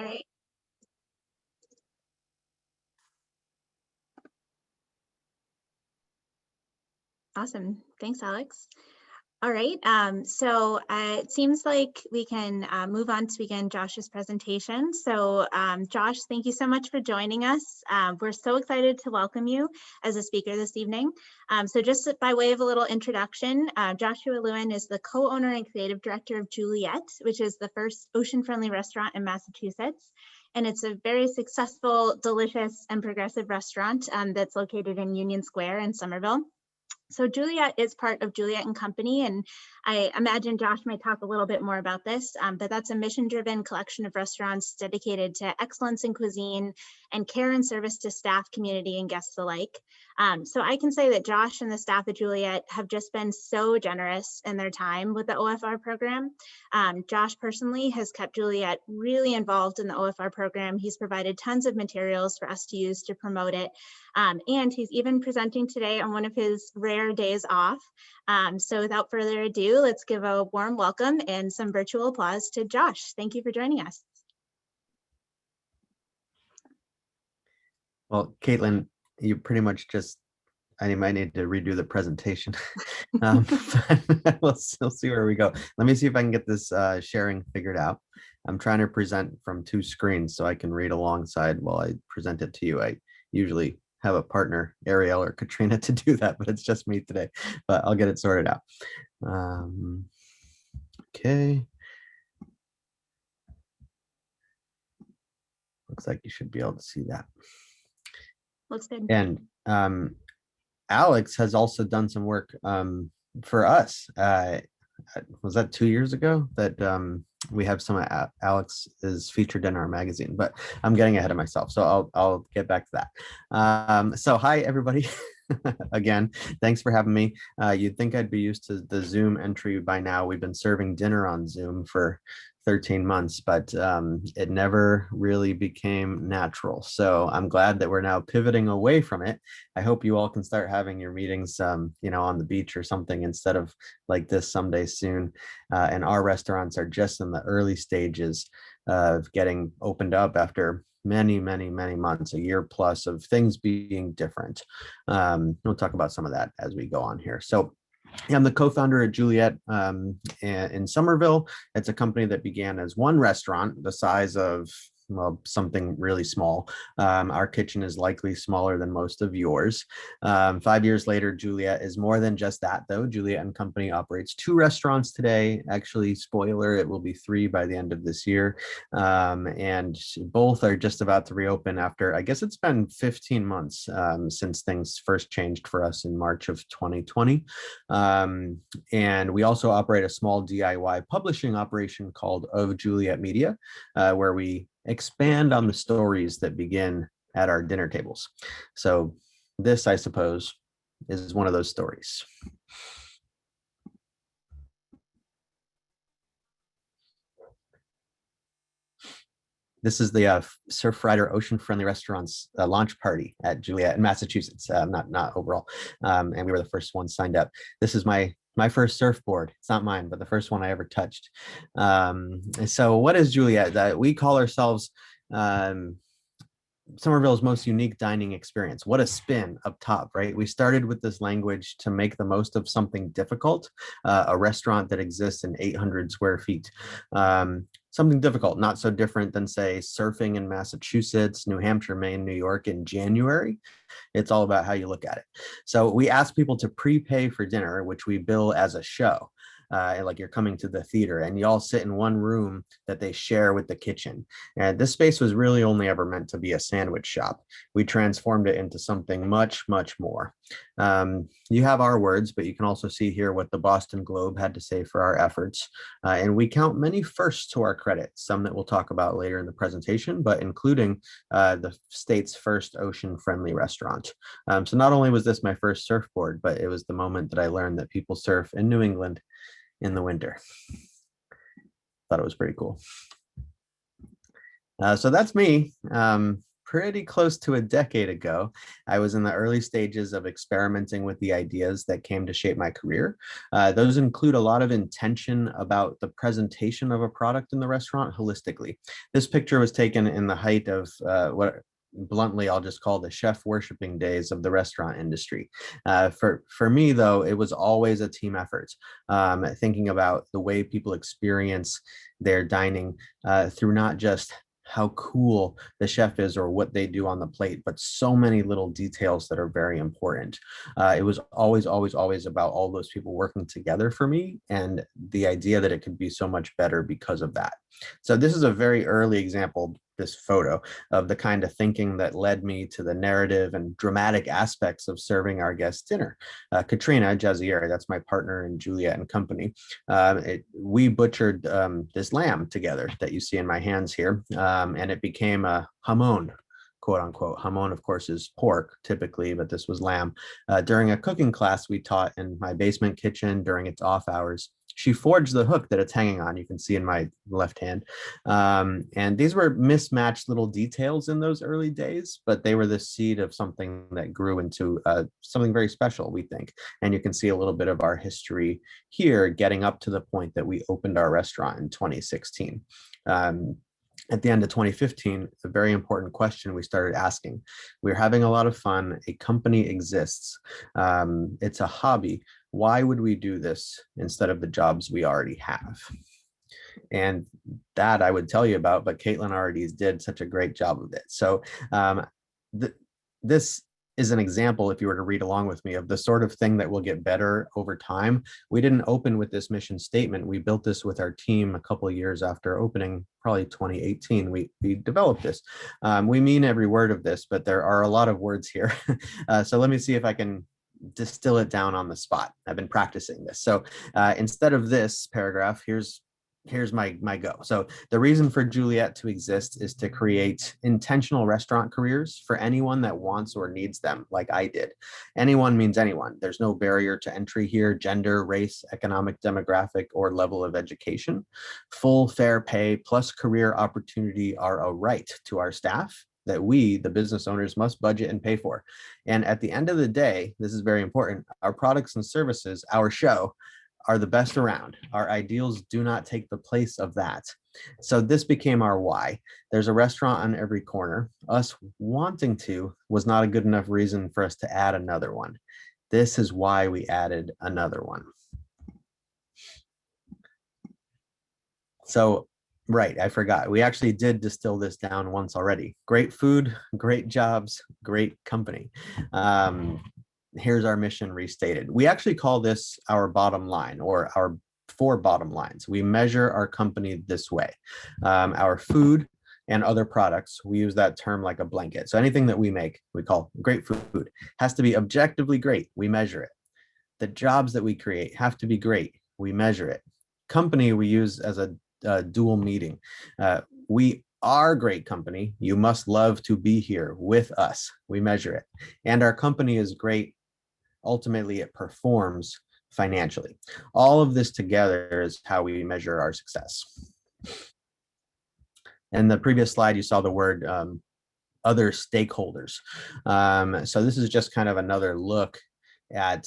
All right. Awesome. Thanks, Alex. All right. So it seems like we can move on to begin Josh's presentation. So Josh, thank you so much for joining us. We're so excited to welcome you as a speaker this evening. So just by way of a little introduction, Joshua Lewin is the co-owner and creative director of Juliet, which is the first ocean-friendly restaurant in Massachusetts. And it's a very successful, delicious, and progressive restaurant that's located in Union Square in Somerville. So Juliet is part of Juliet and Company, and I imagine Josh might talk a little bit more about this, but that's a mission-driven collection of restaurants dedicated to excellence in cuisine and care and service to staff, community, and guests alike. So I can say that Josh and the staff at Juliet have just been so generous in their time with the OFR program. Josh personally has kept Juliet really involved in the OFR program. He's provided tons of materials for us to use to promote it. And he's even presenting today on one of his rare days off. So without further ado, let's give a warm welcome and some virtual applause to Josh. Thank you for joining us. Well, Caitlin, you pretty much just, I might need to redo the presentation. We'll see where we go. Let me see if I can get this sharing figured out. I'm trying to present from two screens so I can read alongside while I present it to you. I usually have a partner, Ariel or Katrina, to do that, but it's just me today, but I'll get it sorted out. Okay. Looks like you should be able to see that. Looks good. And Alex has also done some work for us. Was that 2 years ago that we have some Alex is featured in our magazine, but I'm getting ahead of myself, so I'll get back to that. So hi everybody. Again, thanks for having me. You'd think I'd be used to the Zoom entry by now. We've been serving dinner on Zoom for 13 months, but it never really became natural. So I'm glad that we're now pivoting away from it. I hope you all can start having your meetings, on the beach or something instead of like this someday soon. And our restaurants are just in the early stages of getting opened up after many months, a year plus of things being different. We'll talk about some of that as we go on here. So I'm the co-founder at Juliet in Somerville. It's a company that began as one restaurant, the size of, well, something really small. Our kitchen is likely smaller than most of yours. 5 years later, Juliet is more than just that, though. Juliet and Company operates 2 restaurants today. Actually, spoiler, it will be 3 by the end of this year. And both are just about to reopen after, I guess it's been 15 months since things first changed for us in March of 2020. And we also operate a small DIY publishing operation called Of Juliet Media, where we expand on the stories that begin at our dinner tables. So this, I suppose, is one of those stories. This is the Surfrider Ocean Friendly Restaurants launch party at Juliet in Massachusetts, not overall. And we were the first ones signed up. This is my first surfboard. It's not mine, but the first one I ever touched. So what is Juliet? We call ourselves Somerville's most unique dining experience. What a spin up top, right? We started with this language to make the most of something difficult, a restaurant that exists in 800 square feet. Something difficult, not so different than, say, surfing in Massachusetts, New Hampshire, Maine, New York in January. It's all about how you look at it. So we ask people to prepay for dinner, which we bill as a show. Like you're coming to the theater, and you all sit in one room that they share with the kitchen. And this space was really only ever meant to be a sandwich shop. We transformed it into something much more. You have our words, but you can also see here what the Boston Globe had to say for our efforts. And we count many firsts to our credit, some that we'll talk about later in the presentation, but including the state's first ocean-friendly restaurant. So not only was this my first surfboard, but it was the moment that I learned that people surf in New England in the winter. Thought it was pretty cool. So that's me. pretty close to a decade ago. I was in the early stages of experimenting with the ideas that came to shape my career. Those include a lot of intention about the presentation of a product in the restaurant holistically. This picture was taken in the height of what bluntly I'll just call the chef worshiping days of the restaurant industry. For me, though, it was always a team effort, thinking about the way people experience their dining through not just how cool the chef is or what they do on the plate, but so many little details that are very important. It was always, always, always about all those people working together for me, and the idea that it could be so much better because of that. So this is a very early example, this photo, of the kind of thinking that led me to the narrative and dramatic aspects of serving our guests dinner. Katrina Jazier, that's my partner in Juliet and Company. We butchered this lamb together that you see in my hands here, and it became a hamon, quote unquote. Hamon, of course, is pork typically, but this was lamb. During a cooking class we taught in my basement kitchen during its off hours, she forged the hook that it's hanging on. You can see in my left hand. And these were mismatched little details in those early days, but they were the seed of something that grew into something very special, we think. And you can see a little bit of our history here, getting up to the point that we opened our restaurant in 2016. At the end of 2015, a very important question we started asking. We're having a lot of fun. A company exists. It's a hobby. Why would we do this instead of the jobs we already have? And that I would tell you about, but Caitlin already did such a great job of it. So this is an example, if you were to read along with me, of the sort of thing that will get better over time. We didn't open with this mission statement. We built this with our team a couple of years after opening, probably 2018. We developed this. We mean every word of this, but there are a lot of words here. So let me see if I can distill it down on the spot. I've been practicing this. So instead of this paragraph, here's my go. So the reason for Juliet to exist is to create intentional restaurant careers for anyone that wants or needs them, like I did. Anyone means anyone. There's no barrier to entry here: gender, race, economic demographic, or level of education. Full fair pay plus career opportunity are a right to our staff that we, the business owners, must budget and pay for. And at the end of the day, this is very important, our products and services, our show, are the best around. Our ideals do not take the place of that. So this became our why. There's a restaurant on every corner. Us wanting to was not a good enough reason for us to add another one. This is why we added another one. So, right, I forgot. We actually did distill this down once already. Great food, great jobs, great company. Here's our mission restated. We actually call this our bottom line, or our 4 bottom lines. We measure our company this way. Our food and other products, we use that term like a blanket. So anything that we make, we call great food, has to be objectively great. We measure it. The jobs that we create have to be great. We measure it. Company we use as a dual meaning. We are great company. You must love to be here with us. We measure it. And our company is great. Ultimately, it performs financially. All of this together is how we measure our success. In the previous slide, you saw the word other stakeholders. So this is just kind of another look at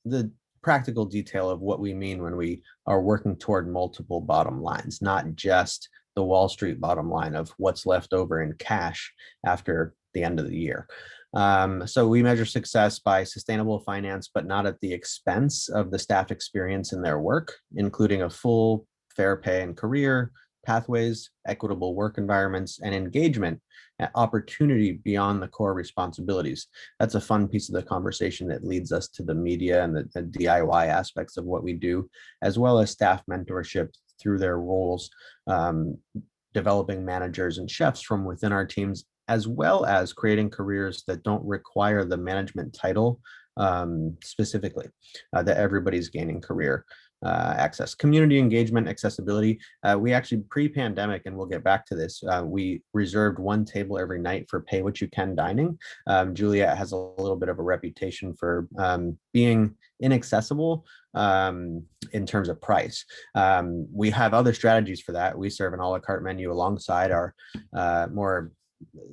the practical detail of what we mean when we are working toward multiple bottom lines, not just the Wall Street bottom line of what's left over in cash after the end of the year. So we measure success by sustainable finance, but not at the expense of the staff experience in their work, including a full fair pay and career pathways, equitable work environments, and engagement and opportunity beyond the core responsibilities. That's a fun piece of the conversation that leads us to the media and the DIY aspects of what we do, as well as staff mentorship through their roles, developing managers and chefs from within our teams, as well as creating careers that don't require the management title specifically, that everybody's gaining career access. Community engagement, accessibility. We actually pre-pandemic, and we'll get back to this, we reserved 1 table every night for pay what you can dining. Juliet has a little bit of a reputation for being inaccessible in terms of price. We have other strategies for that. We serve an a la carte menu alongside our more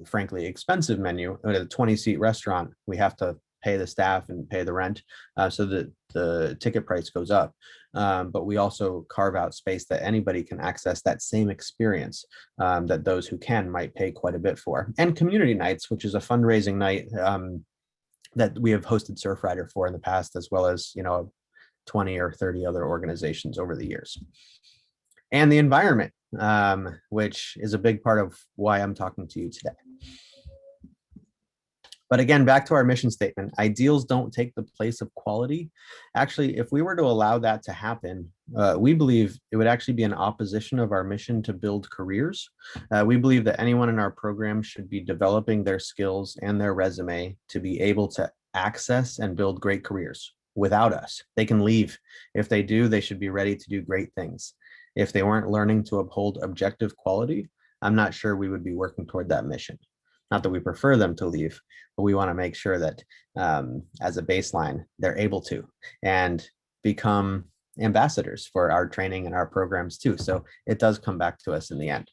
frankly expensive menu. At a 20-seat restaurant, we have to pay the staff and pay the rent, so that the ticket price goes up. But we also carve out space that anybody can access that same experience, that those who can might pay quite a bit for. And community nights, which is a fundraising night that we have hosted Surfrider for in the past, as well as 20 or 30 other organizations over the years. And the environment, which is a big part of why I'm talking to you today. But again, back to our mission statement, ideals don't take the place of quality. Actually, if we were to allow that to happen, we believe it would actually be an opposition of our mission to build careers. We believe that anyone in our program should be developing their skills and their resume to be able to access and build great careers without us. They can leave. If they do, they should be ready to do great things. If they weren't learning to uphold objective quality, I'm not sure we would be working toward that mission. Not that we prefer them to leave, but we want to make sure that as a baseline, they're able to and become ambassadors for our training and our programs too. So it does come back to us in the end.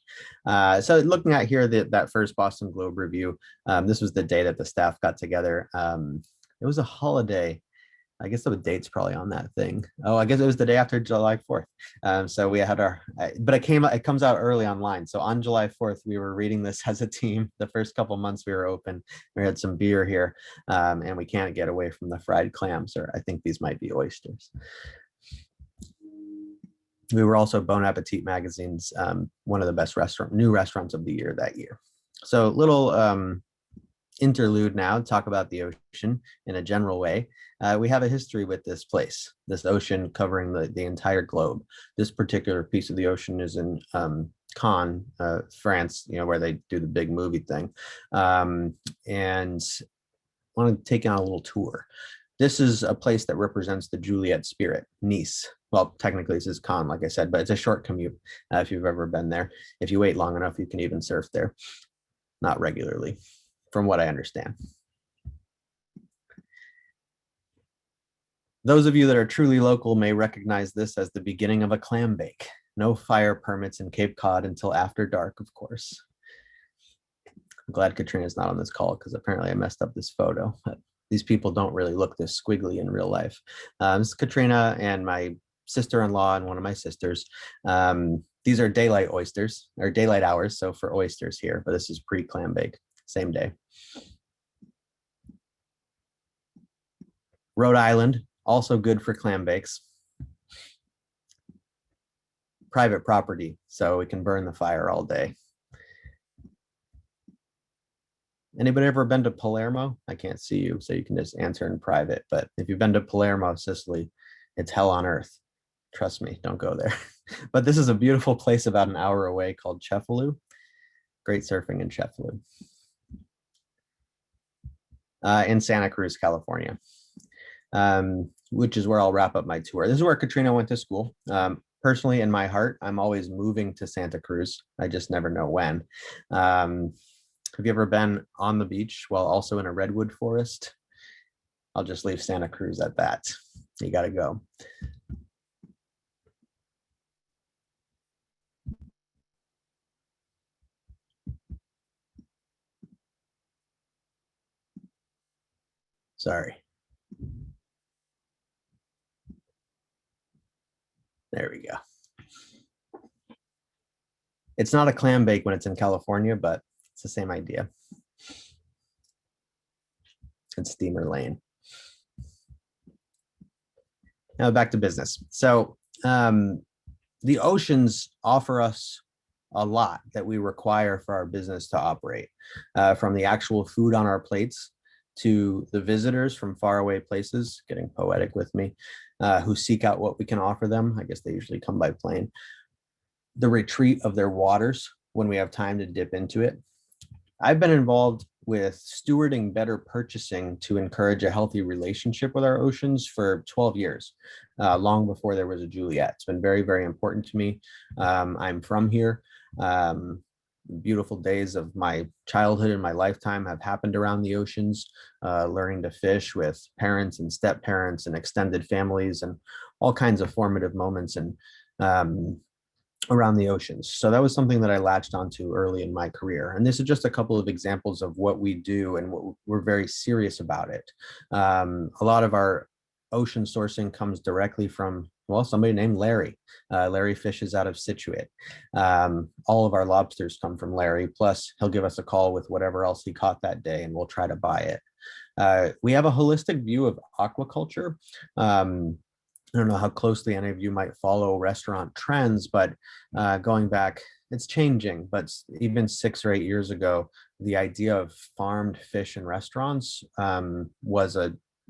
So looking at here, that first Boston Globe review, this was the day that the staff got together. It was a holiday. I guess the date's probably on that thing. Oh, I guess it was the day after July 4th. So we had but it comes out early online. So on July 4th, we were reading this as a team. The first couple months we were open, we had some beer here, and we can't get away from the fried clams, or I think these might be oysters. We were also Bon Appetit Magazine's one of the best new restaurants of the year that year. So little interlude now, talk about the ocean in a general way. We have a history with this place, this ocean covering the entire globe. This particular piece of the ocean is in Cannes, France, where they do the big movie thing. And I want to take on a little tour. This is a place that represents the Juliet spirit, Nice. Well, technically this is Cannes, like I said, but it's a short commute if you've ever been there. If you wait long enough, you can even surf there. Not regularly, from what I understand. Those of you that are truly local may recognize this as the beginning of a clam bake. No fire permits in Cape Cod until after dark, of course. I'm glad Katrina's not on this call because apparently I messed up this photo. These people don't really look this squiggly in real life. This is Katrina and my sister-in-law and one of my sisters. These are daylight oysters, or daylight hours, so for oysters here, but this is pre-clam bake, same day. Rhode Island, also good for clam bakes. Private property, so we can burn the fire all day. Anybody ever been to Palermo? I can't see you, so you can just answer in private. But if you've been to Palermo, Sicily, it's hell on earth. Trust me, don't go there. But this is a beautiful place about an hour away called Cefalù. Great surfing in Cefalù. In Santa Cruz, California, which is where I'll wrap up my tour. This is where Katrina went to school. Personally, in my heart, I'm always moving to Santa Cruz. I just never know when. Have you ever been on the beach while also in a redwood forest? I'll just leave Santa Cruz at that. You got to go. Sorry. There we go. It's not a clam bake when it's in California, but it's the same idea. It's Steamer Lane. Now back to business. So the oceans offer us a lot that we require for our business to operate, from the actual food on our plates to the visitors from faraway places, getting poetic with me, who seek out what we can offer them. I guess they usually come by plane. The retreat of their waters when we have time to dip into it. I've been involved with stewarding better purchasing to encourage a healthy relationship with our oceans for 12 years, long before there was a Juliet. It's been very, very important to me. I'm from here. Beautiful days of my childhood and my lifetime have happened around the oceans, learning to fish with parents and step parents and extended families and all kinds of formative moments. And around the oceans. So that was something that I latched onto early in my career. And this is just a couple of examples of what we do and what we're very serious about it. A lot of our ocean sourcing comes directly from, well, somebody named Larry. Larry fishes out of Scituate. All of our lobsters come from Larry. Plus, he'll give us a call with whatever else he caught that day, and we'll try to buy it. We have a holistic view of aquaculture. I don't know how closely any of you might follow restaurant trends, but going back, it's changing. But even 6 or 8 years ago, the idea of farmed fish in restaurants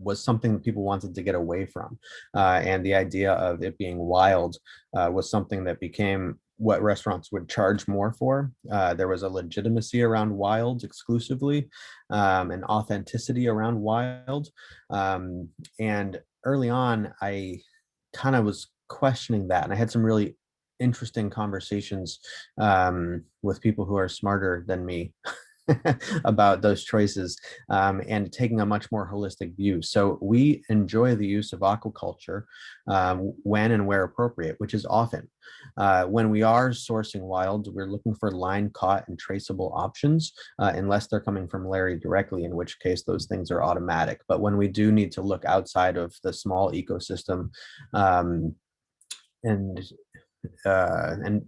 was something that people wanted to get away from, and the idea of it being wild was something that became what restaurants would charge more for. There was a legitimacy around wild exclusively, and authenticity around wild, and early on, I kind of was questioning that. And I had some really interesting conversations with people who are smarter than me about those choices, and taking a much more holistic view. So we enjoy the use of aquaculture when and where appropriate, which is often. When we are sourcing wild, we're looking for line caught and traceable options, unless they're coming from Larry directly, in which case those things are automatic. But when we do need to look outside of the small ecosystem, and and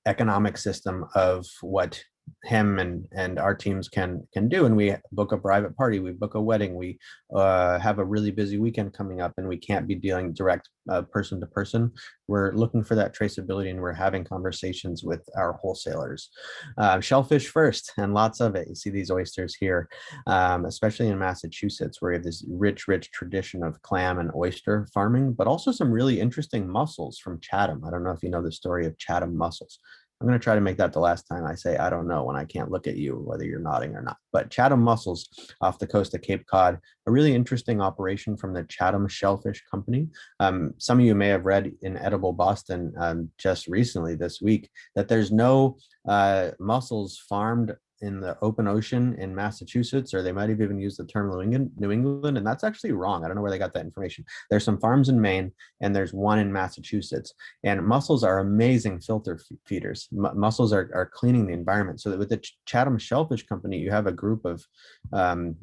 economic system of what him and our teams can do, and we book a private party, we book a wedding, we have a really busy weekend coming up, and we can't be dealing direct person to person, we're looking for that traceability, and we're having conversations with our wholesalers. Shellfish first, and lots of it. You see these oysters here, especially in Massachusetts, where we have this rich tradition of clam and oyster farming, but also some really interesting mussels from Chatham. I don't know if you know the story of Chatham mussels. I'm going to try to make that the last time I say I don't know when I can't look at you, whether you're nodding or not. But Chatham mussels off the coast of Cape Cod, a really interesting operation from the Chatham Shellfish Company. Some of you may have read in Edible Boston just recently this week that there's no mussels farmed in the open ocean in Massachusetts, or they might have even used the term New England, and that's actually wrong. I don't know where they got that information. There's some farms in Maine, and there's one in Massachusetts. And mussels are amazing filter feeders. Mussels are cleaning the environment. So that with the Chatham Shellfish Company, you have a group of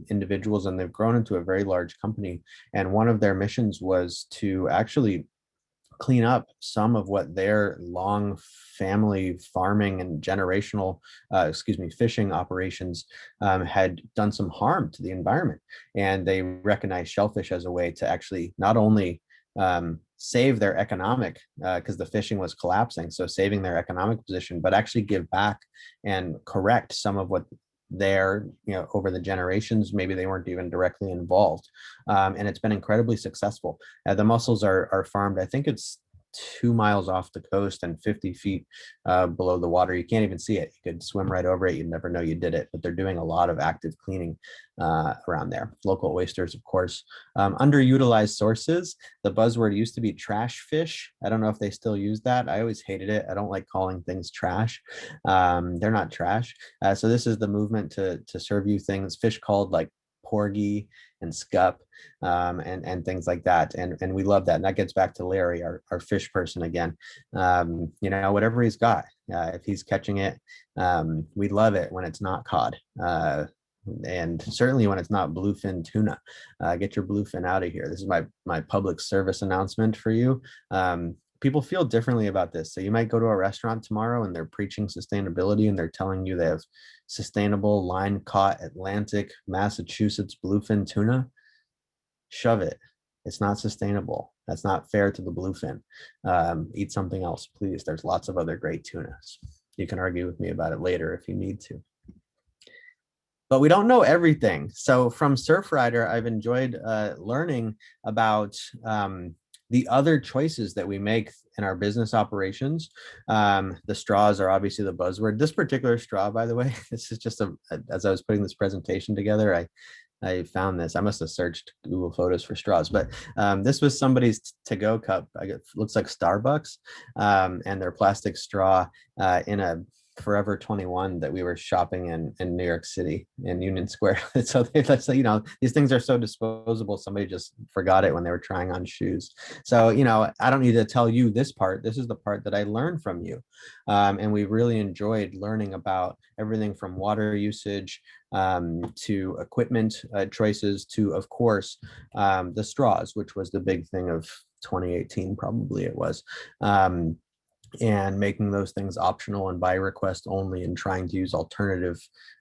individuals, and they've grown into a very large company. And one of their missions was to actually clean up some of what their long family farming and generational, fishing operations had done some harm to the environment. And they recognize shellfish as a way to actually not only save their economic, because the fishing was collapsing, so saving their economic position, but actually give back and correct some of what there, over the generations, maybe they weren't even directly involved. And it's been incredibly successful. The mussels are farmed, I think it's 2 miles off the coast and 50 feet below the water. You can't even see it. You could swim right over it. You'd never know you did it, but they're doing a lot of active cleaning around there. Local oysters, of course. Underutilized sources. The buzzword used to be trash fish. I don't know if they still use that. I always hated it. I don't like calling things trash. They're not trash. So this is the movement to serve you things, fish called like porgy and scup, and things like that, and we love that. And that gets back to Larry, our fish person again. Whatever he's got, if he's catching it, we love it when it's not cod, and certainly when it's not bluefin tuna. Get your bluefin out of here. This is my public service announcement for you. People feel differently about this. So you might go to a restaurant tomorrow and they're preaching sustainability, and they're telling you they have sustainable line caught Atlantic Massachusetts bluefin tuna. Shove it. It's not sustainable. That's not fair to the bluefin. Eat something else, please. There's lots of other great tunas. You can argue with me about it later if you need to. But we don't know everything. So from Surfrider, I've enjoyed learning about the other choices that we make in our business operations. The straws are obviously the buzzword. This particular straw, by the way, this is just as I was putting this presentation together, I found this. I must have searched Google Photos for straws, but this was somebody's to-go cup. It looks like Starbucks, and their plastic straw in a Forever 21 that we were shopping in New York City in Union Square. So that's, you know, these things are so disposable. Somebody just forgot it when they were trying on shoes. So, you know, I don't need to tell you this part. This is the part that I learned from you. And we really enjoyed learning about everything from water usage to equipment choices to, of course, the straws, which was the big thing of 2018, probably it was. And making those things optional and by request only, and trying to use alternative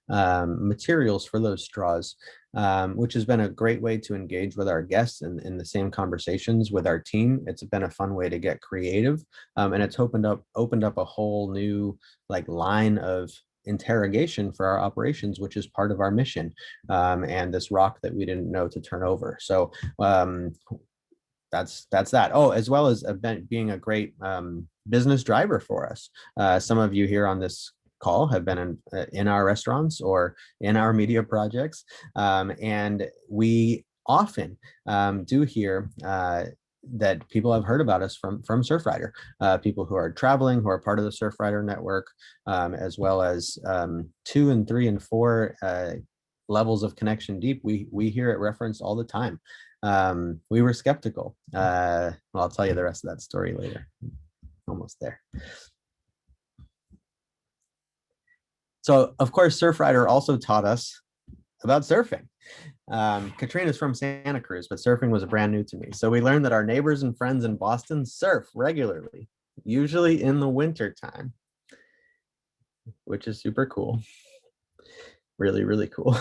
materials for those straws, which has been a great way to engage with our guests in the same conversations with our team. It's been a fun way to get creative, and it's opened up a whole new like line of interrogation for our operations, which is part of our mission, and this rock that we didn't know to turn over. So that's that. Oh, as well as being a great business driver for us. Some of you here on this call have been in our restaurants or in our media projects, and we often do hear that people have heard about us from Surfrider, people who are traveling, who are part of the Surfrider network, as well as 2 and 3 and 4 levels of connection deep. We hear it referenced all the time. We were skeptical. Well, I'll tell you the rest of that story later. Almost there. So, of course, Surfrider also taught us about surfing. Katrina's from Santa Cruz, but surfing was brand new to me. So we learned that our neighbors and friends in Boston surf regularly, usually in the winter time, which is super cool. Really, really cool.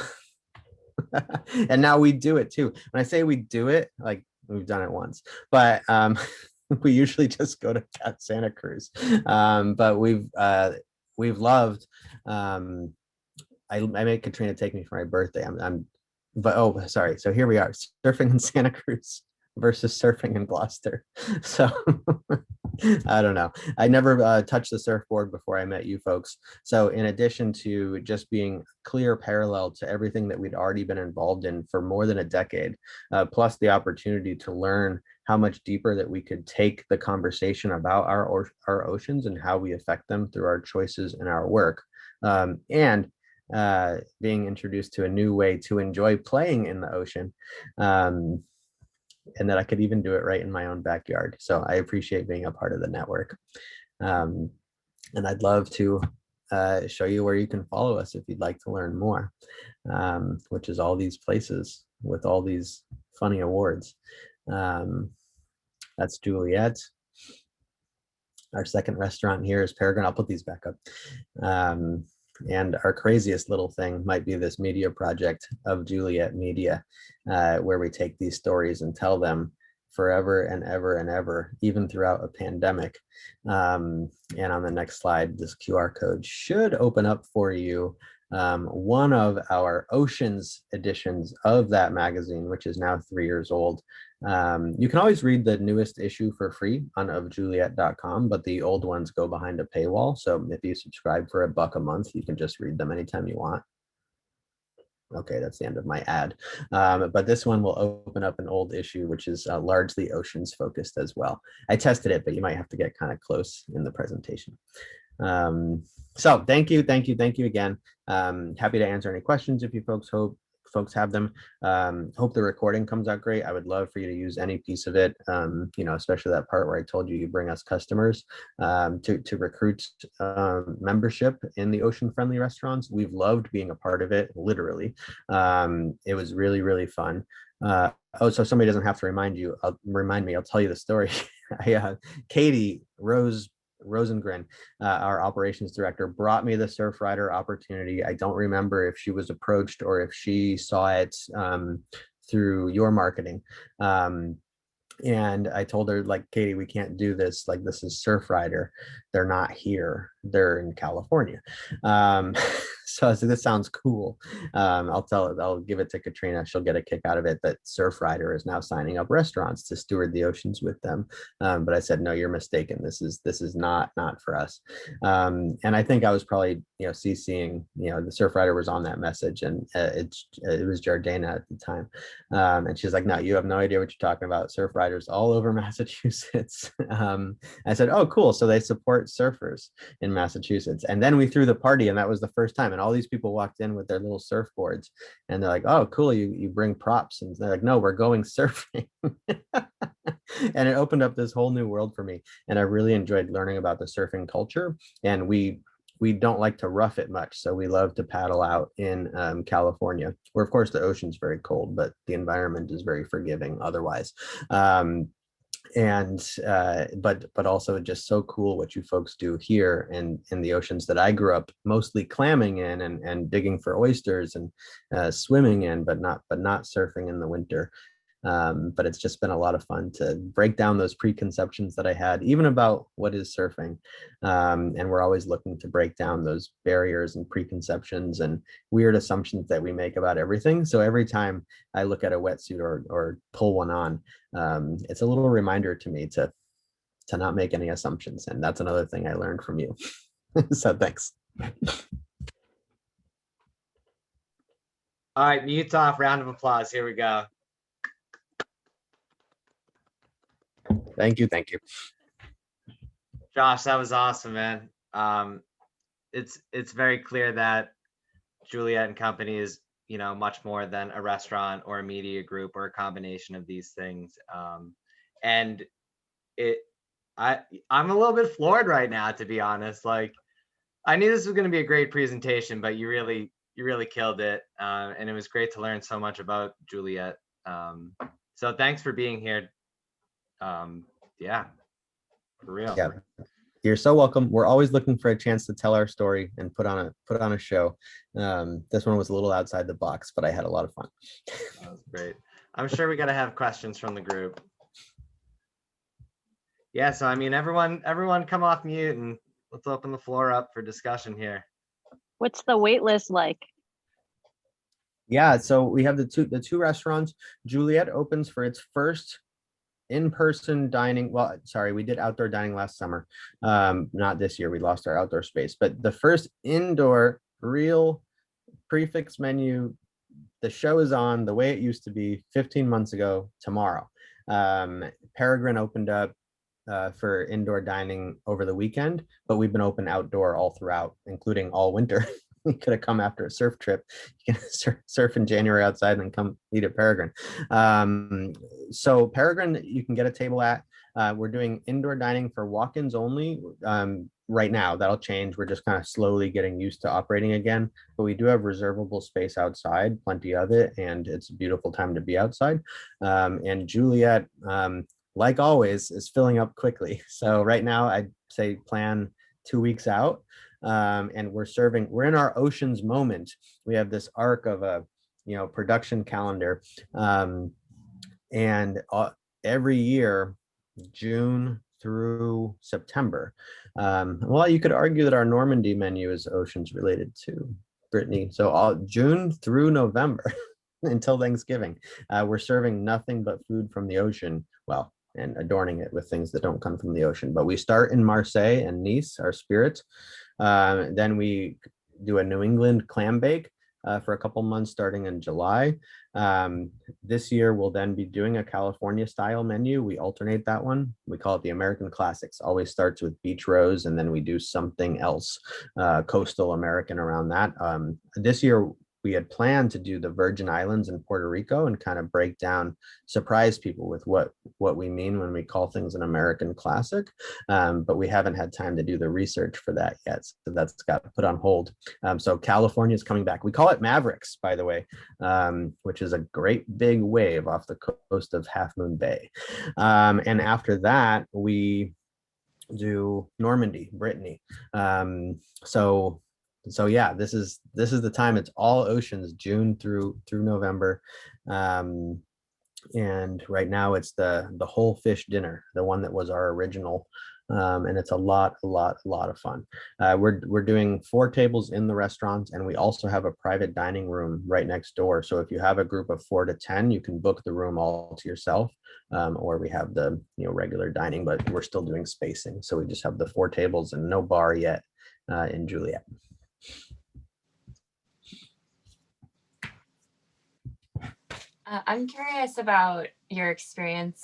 And now we do it too. When I say we do it, like we've done it once, but we usually just go to Santa Cruz. But we've loved. I made Katrina take me for my birthday. But oh, sorry. So here we are, surfing in Santa Cruz versus surfing in Gloucester. So I don't know. I never touched the surfboard before I met you folks. So in addition to just being clear parallel to everything that we'd already been involved in for more than a decade, plus the opportunity to learn how much deeper that we could take the conversation about our oceans and how we affect them through our choices and our work, and being introduced to a new way to enjoy playing in the ocean, and that I could even do it right in my own backyard. So I appreciate being a part of the network. And I'd love to show you where you can follow us if you'd like to learn more, which is all these places with all these funny awards. That's Juliet. Our second restaurant here is Peregrine. I'll put these back up. And our craziest little thing might be this media project of Juliet Media, where we take these stories and tell them forever and ever and ever, even throughout a pandemic. And on the next slide, this QR code should open up for you one of our Oceans editions of that magazine, which is now 3 years old. You can always read the newest issue for free on ofjuliet.com, but the old ones go behind a paywall. So if you subscribe for $1 a month, you can just read them anytime you want. Okay, that's the end of my ad. But this one will open up an old issue, which is largely oceans focused as well. I tested it, but you might have to get kind of close in the presentation. So thank you again. Happy to answer any questions if you folks have them. Hope the recording comes out great. I would love for you to use any piece of it, especially that part where I told you bring us customers to recruit membership in the ocean friendly restaurants. We've loved being a part of it, literally. It was really, really fun. Oh, so somebody doesn't have to remind me, I'll tell you the story. Katie Rosengren, our operations director, brought me the Surfrider opportunity. I don't remember if she was approached or if she saw it through your marketing. And I told her, like, Katie, we can't do this. Like, this is Surfrider. They're not here. They're in California. So I said, this sounds cool. I'll give it to Katrina. She'll get a kick out of it that Surfrider is now signing up restaurants to steward the oceans with them. But I said, no, you're mistaken. This is not for us. And I think I was probably, CCing, the Surfrider was on that message, and it was Jardana at the time. And she's like, no, you have no idea what you're talking about. Surfriders all over Massachusetts. I said, oh, cool. So they support surfers in in Massachusetts. And then we threw the party, and that was the first time. And all these people walked in with their little surfboards, and they're like, "Oh, cool! You bring props?" And they're like, "No, we're going surfing." And it opened up this whole new world for me. And I really enjoyed learning about the surfing culture. And we don't like to rough it much, so we love to paddle out in California, where of course the ocean's very cold, but the environment is very forgiving otherwise. But also just so cool what you folks do here in the oceans that I grew up mostly clamming in and digging for oysters and swimming in, but not surfing in the winter. But it's just been a lot of fun to break down those preconceptions that I had, even about what is surfing. And we're always looking to break down those barriers and preconceptions and weird assumptions that we make about everything. So every time I look at a wetsuit or pull one on, it's a little reminder to me to not make any assumptions. And that's another thing I learned from you. So thanks. All right, mute's off. Round of applause. Here we go. Thank you. Thank you. Josh, that was awesome, man. It's very clear that Juliet and Company is, you know, much more than a restaurant or a media group or a combination of these things. And I'm a little bit floored right now, to be honest. Like, I knew this was going to be a great presentation, but you really killed it. And it was great to learn so much about Juliet. So thanks for being here. Yeah, for real. Yeah, you're so welcome. We're always looking for a chance to tell our story and put on a show. This one was a little outside the box, but I had a lot of fun. That was great. I'm sure we got to have questions from the group. Yeah, so I mean, everyone come off mute and let's open the floor up for discussion here. What's the wait list like? Yeah, so we have the two restaurants. Juliet opens for its first in-person dining. Well, sorry, we did outdoor dining last summer. Not this year, we lost our outdoor space, but the first indoor real prefix menu, the show is on the way it used to be 15 months ago tomorrow. Peregrine opened up for indoor dining over the weekend, but we've been open outdoor all throughout, including all winter. We could have come after a surf trip. You can surf in January outside and then come eat at Peregrine. So Peregrine, you can get a table at. We're doing indoor dining for walk-ins only right now. That'll change. We're just kind of slowly getting used to operating again. But we do have reservable space outside, plenty of it, and it's a beautiful time to be outside. And Juliet, like always, is filling up quickly. So right now, I'd say plan 2 weeks out. And we're in our oceans moment. We have this arc of a, production calendar. And every year, June through September. Well, you could argue that our Normandy menu is oceans related too, Brittany. So all June through November until Thanksgiving, we're serving nothing but food from the ocean. Well, and adorning it with things that don't come from the ocean. But we start in Marseille and Nice, our spirits. Then we do a New England clam bake for a couple months starting in July. This year we'll then be doing a California style menu. We alternate that one. We call it the American Classics. Always starts with beach rows, and then we do something else coastal American around that. This year we had planned to do the Virgin Islands and Puerto Rico and kind of break down, surprise people with what we mean when we call things an American classic. But we haven't had time to do the research for that yet. So that's got put on hold. So California is coming back. We call it Mavericks, by the way, which is a great big wave off the coast of Half Moon Bay. And after that, we do Normandy, Brittany. So yeah, this is the time. It's all oceans, June through November. And right now it's the whole fish dinner, the one that was our original. And it's a lot of fun. We're doing 4 tables in the restaurant, and we also have a private dining room right next door. So if you have a group of 4 to 10, you can book the room all to yourself. Or we have the regular dining, but we're still doing spacing. So we just have the 4 tables and no bar yet in Juliet. I'm curious about your experience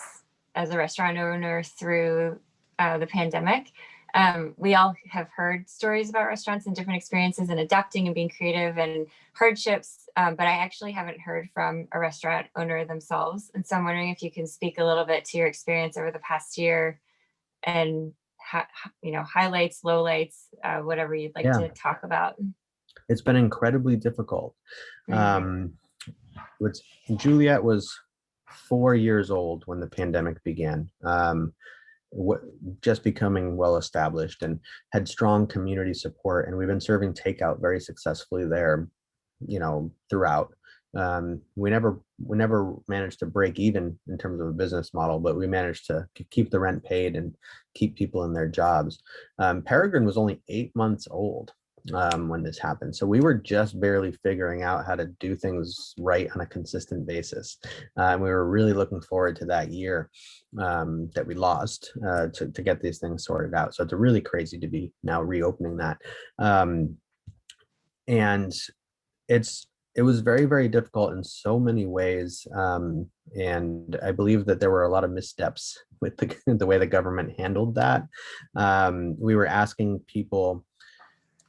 as a restaurant owner through the pandemic. We all have heard stories about restaurants and different experiences and adapting and being creative and hardships, but I actually haven't heard from a restaurant owner themselves. And so I'm wondering if you can speak a little bit to your experience over the past year and highlights, lowlights, whatever you'd like Yeah. to talk about. It's been incredibly difficult. Which Juliet was 4 years old when the pandemic began, just becoming well established and had strong community support. And we've been serving takeout very successfully there, throughout. We never managed to break even in terms of a business model, but we managed to keep the rent paid and keep people in their jobs. Peregrine was only 8 months old when this happened. So we were just barely figuring out how to do things right on a consistent basis. And we were really looking forward to that year that we lost to get these things sorted out. So it's really crazy to be now reopening that. And it was very, very difficult in so many ways. And I believe that there were a lot of missteps with the way the government handled that. We were asking people,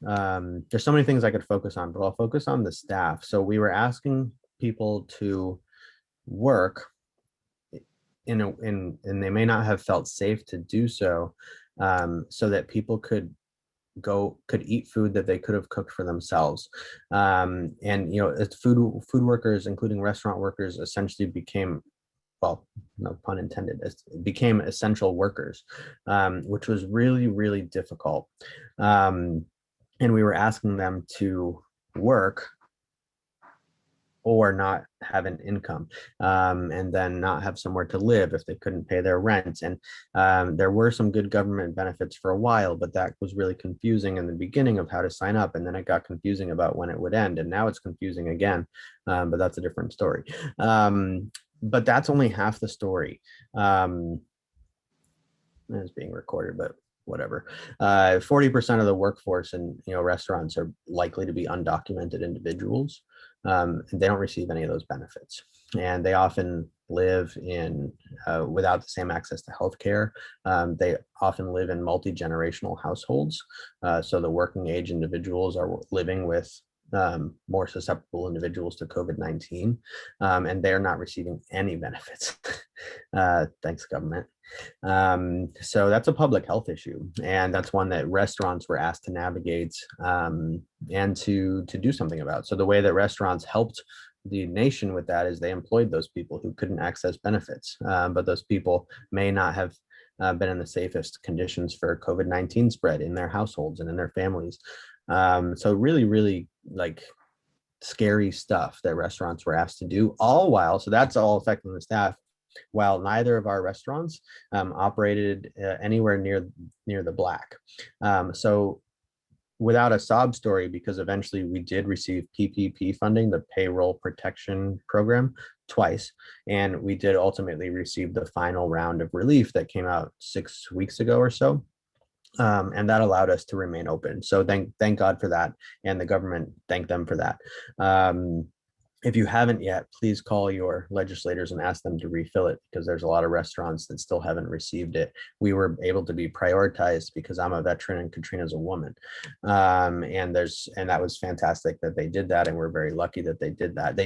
there's so many things I could focus on, but I'll focus on the staff. So we were asking people to work and they may not have felt safe to do so, so that people could eat food that they could have cooked for themselves. And it's food workers, including restaurant workers, essentially became, well, no pun intended, became essential workers, which was really, really difficult. And we were asking them to work or not have an income, and then not have somewhere to live if they couldn't pay their rent. And there were some good government benefits for a while, but that was really confusing in the beginning of how to sign up. And then it got confusing about when it would end. And now it's confusing again, but that's a different story. But that's only half the story. It's being recorded, but whatever. 40% of the workforce in restaurants are likely to be undocumented individuals, and they don't receive any of those benefits. And they often live in without the same access to healthcare. They often live in multi-generational households. So the working age individuals are living with more susceptible individuals to COVID-19, and they're not receiving any benefits. Thanks, government. So that's a public health issue, and that's one that restaurants were asked to navigate and to do something about. So the way that restaurants helped the nation with that is they employed those people who couldn't access benefits, but those people may not have been in the safest conditions for COVID-19 spread in their households and in their families. So really, really like scary stuff that restaurants were asked to do, all while, so that's all affecting the staff, while neither of our restaurants operated anywhere near the black. So without a sob story, because eventually we did receive PPP funding, the payroll protection program, twice, and we did ultimately receive the final round of relief that came out 6 weeks ago or so. And that allowed us to remain open. So thank God for that. And the government, thank them for that. If you haven't yet, please call your legislators and ask them to refill it, because there's a lot of restaurants that still haven't received it. We were able to be prioritized because I'm a veteran and Katrina's a woman. And that was fantastic that they did that. And we're very lucky that they did that.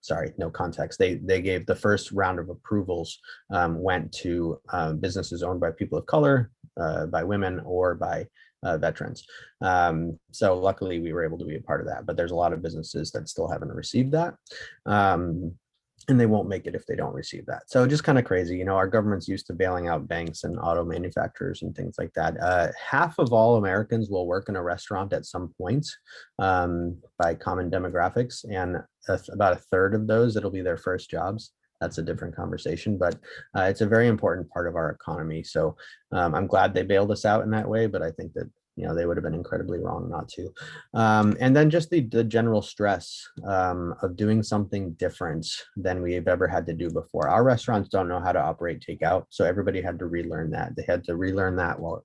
Sorry, no context. They gave the first round of approvals went to businesses owned by people of color, by women, or by veterans. So luckily we were able to be a part of that, but there's a lot of businesses that still haven't received that. And they won't make it if they don't receive that. So just kind of crazy. Our government's used to bailing out banks and auto manufacturers and things like that. Half of all Americans will work in a restaurant at some point by common demographics. And about a third of those, it'll be their first jobs. That's a different conversation, but it's a very important part of our economy. So I'm glad they bailed us out in that way, but I think that they would have been incredibly wrong not to. And then just the general stress of doing something different than we've ever had to do before. Our restaurants don't know how to operate takeout, so everybody had to relearn that. They had to relearn that while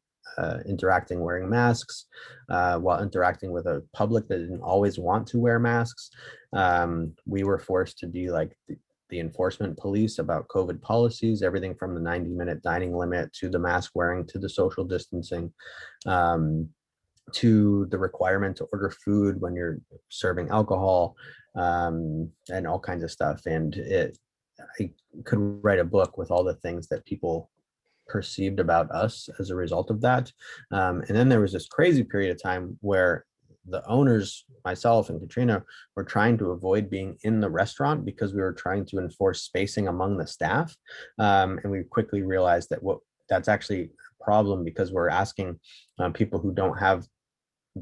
interacting, wearing masks, while interacting with a public that didn't always want to wear masks. We were forced to be like the enforcement police about COVID policies, everything from the 90-minute dining limit to the mask wearing to the social distancing, to the requirement to order food when you're serving alcohol, and all kinds of stuff. And I could write a book with all the things that people perceived about us as a result of that. And then there was this crazy period of time where the owners, myself and Katrina, were trying to avoid being in the restaurant because we were trying to enforce spacing among the staff. And we quickly realized that that's actually a problem, because we're asking people who don't have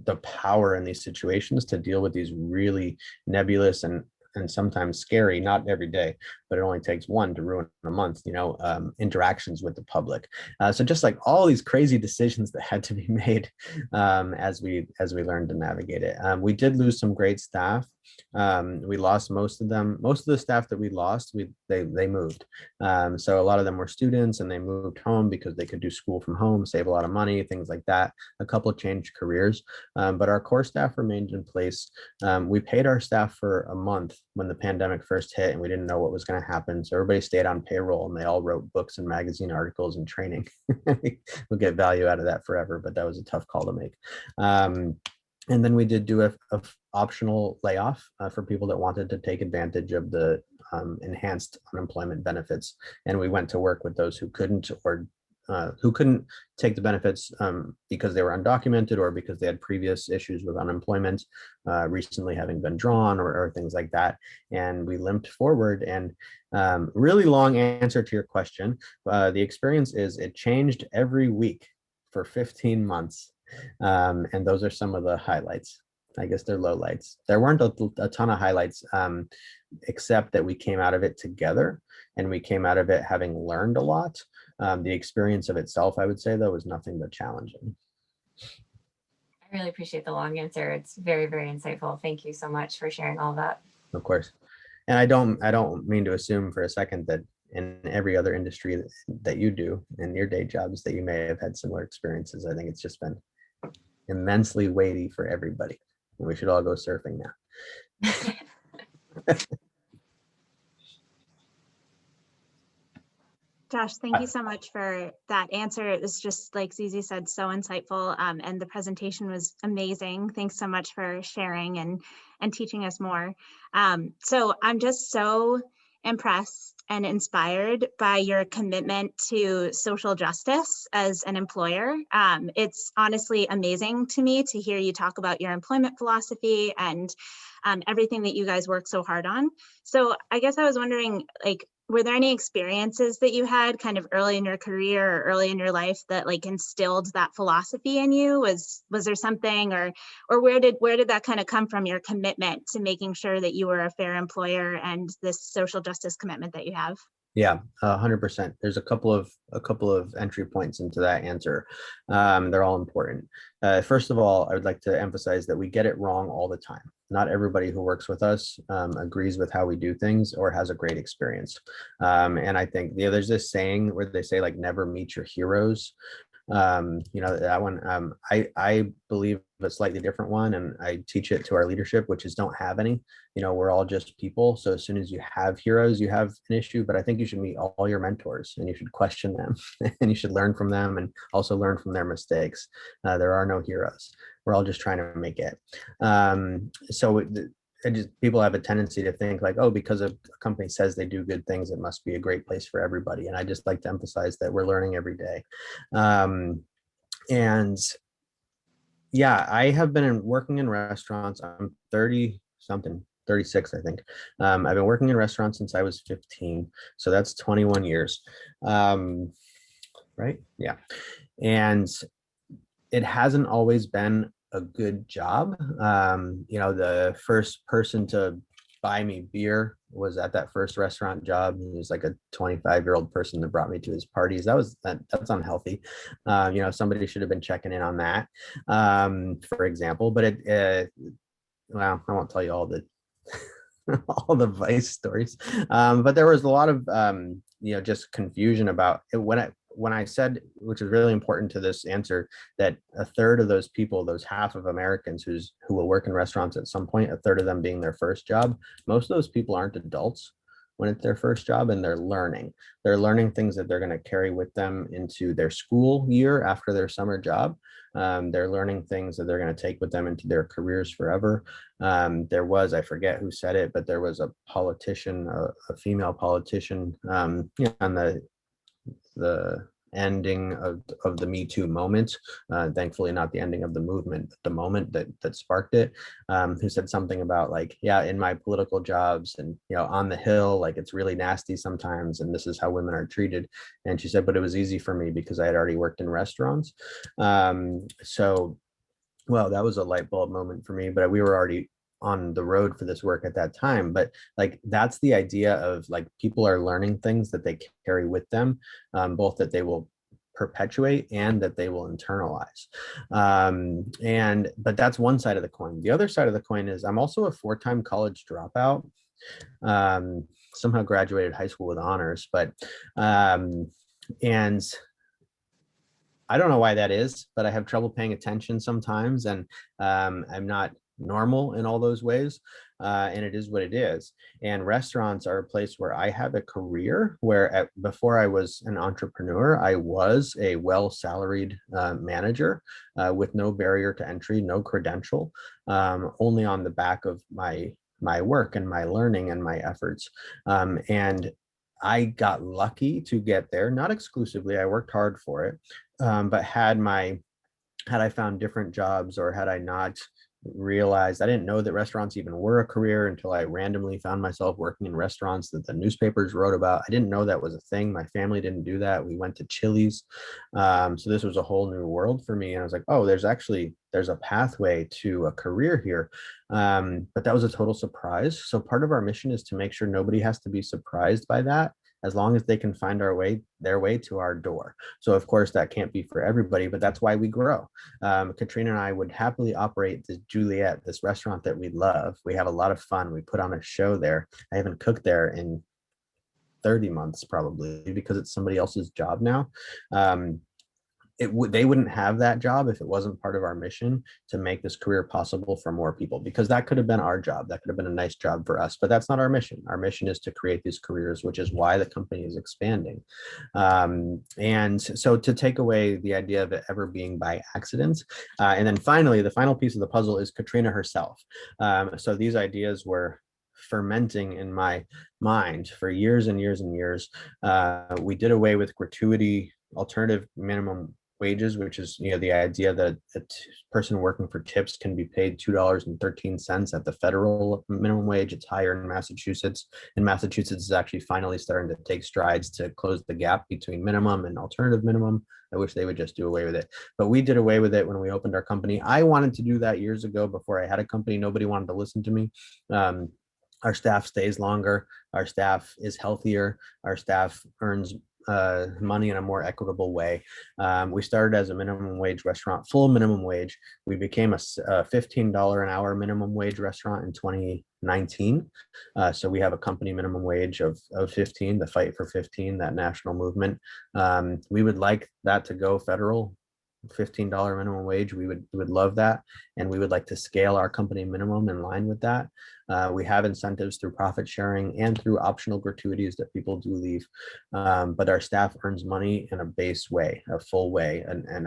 the power in these situations to deal with these really nebulous and sometimes scary, not every day, but it only takes one to ruin a month, interactions with the public. So just like all these crazy decisions that had to be made as we learned to navigate it. We did lose some great staff. We lost most of them. Most of the staff that we lost, they moved. So a lot of them were students and they moved home because they could do school from home, save a lot of money, things like that. A couple changed careers, but our core staff remained in place. We paid our staff for a month when the pandemic first hit and we didn't know what was going to happen. So everybody stayed on payroll and they all wrote books and magazine articles and training. We'll get value out of that forever, but that was a tough call to make. And then we did do a optional layoff for people that wanted to take advantage of the enhanced unemployment benefits. And we went to work with those who couldn't, or who couldn't take the benefits because they were undocumented or because they had previous issues with unemployment, recently having been drawn or things like that. And we limped forward. And really long answer to your question. The experience is it changed every week for 15 months. And those are some of the highlights. I guess they're lowlights. There weren't a ton of highlights, except that we came out of it together and we came out of it having learned a lot. The experience of itself, I would say, though, was nothing but challenging. I really appreciate the long answer. It's very, very insightful. Thank you so much for sharing all that. Of course. And I don't mean to assume for a second that in every other industry that you do in your day jobs that you may have had similar experiences. I think it's just been immensely weighty for everybody. And we should all go surfing now. Josh, thank you so much for that answer. It was just, like Zizi said, so insightful, and the presentation was amazing. Thanks so much for sharing and teaching us more. So I'm just so impressed and inspired by your commitment to social justice as an employer. It's honestly amazing to me to hear you talk about your employment philosophy and everything that you guys work so hard on. So I guess I was wondering, like, were there any experiences that you had kind of early in your career or early in your life that like instilled that philosophy in you? Was there something, or where did that kind of come from, your commitment to making sure that you were a fair employer and this social justice commitment that you have? Yeah, 100%. There's a couple of entry points into that answer. They're all important. First of all, I would like to emphasize that we get it wrong all the time. Not everybody who works with us agrees with how we do things or has a great experience. And I think there's this saying where they say, like, never meet your heroes. That one, I believe a slightly different one, and I teach it to our leadership, which is don't have any. We're all just people. So as soon as you have heroes, you have an issue, but I think you should meet all your mentors and you should question them and you should learn from them and also learn from their mistakes. There are no heroes. We're all just trying to make it. People have a tendency to think like, oh, because a company says they do good things, it must be a great place for everybody. And I just like to emphasize that we're learning every day. And yeah, I have been working in restaurants. I'm 36, I think. I've been working in restaurants since I was 15. So that's 21 years. Right? Yeah. And it hasn't always been a good job. The first person to buy me beer was at that first restaurant job. He was like a 25-year-old person that brought me to his parties. That's unhealthy. Somebody should have been checking in on that, for example. But I won't tell you all the all the vice stories. But there was a lot of just confusion about it when I said, which is really important to this answer, that a third of those people, those half of Americans who will work in restaurants at some point, a third of them being their first job, most of those people aren't adults. when it's their first job, and they're learning. They're learning things that they're going to carry with them into their school year after their summer job. They're learning things that they're going to take with them into their careers forever. There was, I forget who said it, but there was a politician, a female politician, on the ending of the Me Too moment, thankfully not the ending of the movement, but the moment that sparked it, who said something about like, yeah, in my political jobs and, on the Hill, like it's really nasty sometimes, and this is how women are treated. And she said, but it was easy for me because I had already worked in restaurants. So, well, that was a light bulb moment for me, but we were already on the road for this work at that time. But like, that's the idea of like, people are learning things that they carry with them, both that they will perpetuate and that they will internalize. But that's one side of the coin. The other side of the coin is I'm also a 4-time college dropout. Somehow graduated high school with honors, but and I don't know why that is, but I have trouble paying attention sometimes, and I'm not normal in all those ways, and it is what it is. And restaurants are a place where I have a career where before I was an entrepreneur, I was a well-salaried manager with no barrier to entry, no credential, only on the back of my work and my learning and my efforts. And I got lucky to get there, not exclusively, I worked hard for it, but had I found different jobs, or had I not realized, I didn't know that restaurants even were a career until I randomly found myself working in restaurants that the newspapers wrote about. I didn't know that was a thing. My family didn't do that. We went to Chili's. So this was a whole new world for me. And I was like, oh, there's a pathway to a career here. But that was a total surprise. So part of our mission is to make sure nobody has to be surprised by that, as long as they can find their way to our door. So of course that can't be for everybody, but that's why we grow. Katrina and I would happily operate this Juliet, this restaurant that we love. We have a lot of fun. We put on a show there. I haven't cooked there in 30 months probably, because it's somebody else's job now. They wouldn't have that job if it wasn't part of our mission to make this career possible for more people, because that could have been our job. That could have been a nice job for us, but that's not our mission. Our mission is to create these careers, which is why the company is expanding. And so to take away the idea of it ever being by accident. And then finally, the final piece of the puzzle is Katrina herself. So these ideas were fermenting in my mind for years and years and years. We did away with gratuity, alternative minimum wages, which is the idea that a person working for tips can be paid $2.13 at the federal minimum wage. It's higher in Massachusetts. And Massachusetts is actually finally starting to take strides to close the gap between minimum and alternative minimum. I wish they would just do away with it. But we did away with it when we opened our company. I wanted to do that years ago before I had a company. Nobody wanted to listen to me. Our staff stays longer. Our staff is healthier. Our staff earns money in a more equitable way. We started as a minimum wage restaurant, full minimum wage. We became a $15 an hour minimum wage restaurant in 2019. So we have a company minimum wage of 15, the fight for 15, that national movement. We would like that to go federal. $15 minimum wage. We would love that. And we would like to scale our company minimum in line with that. We have incentives through profit sharing and through optional gratuities that people do leave. But our staff earns money in a base way, a full way, and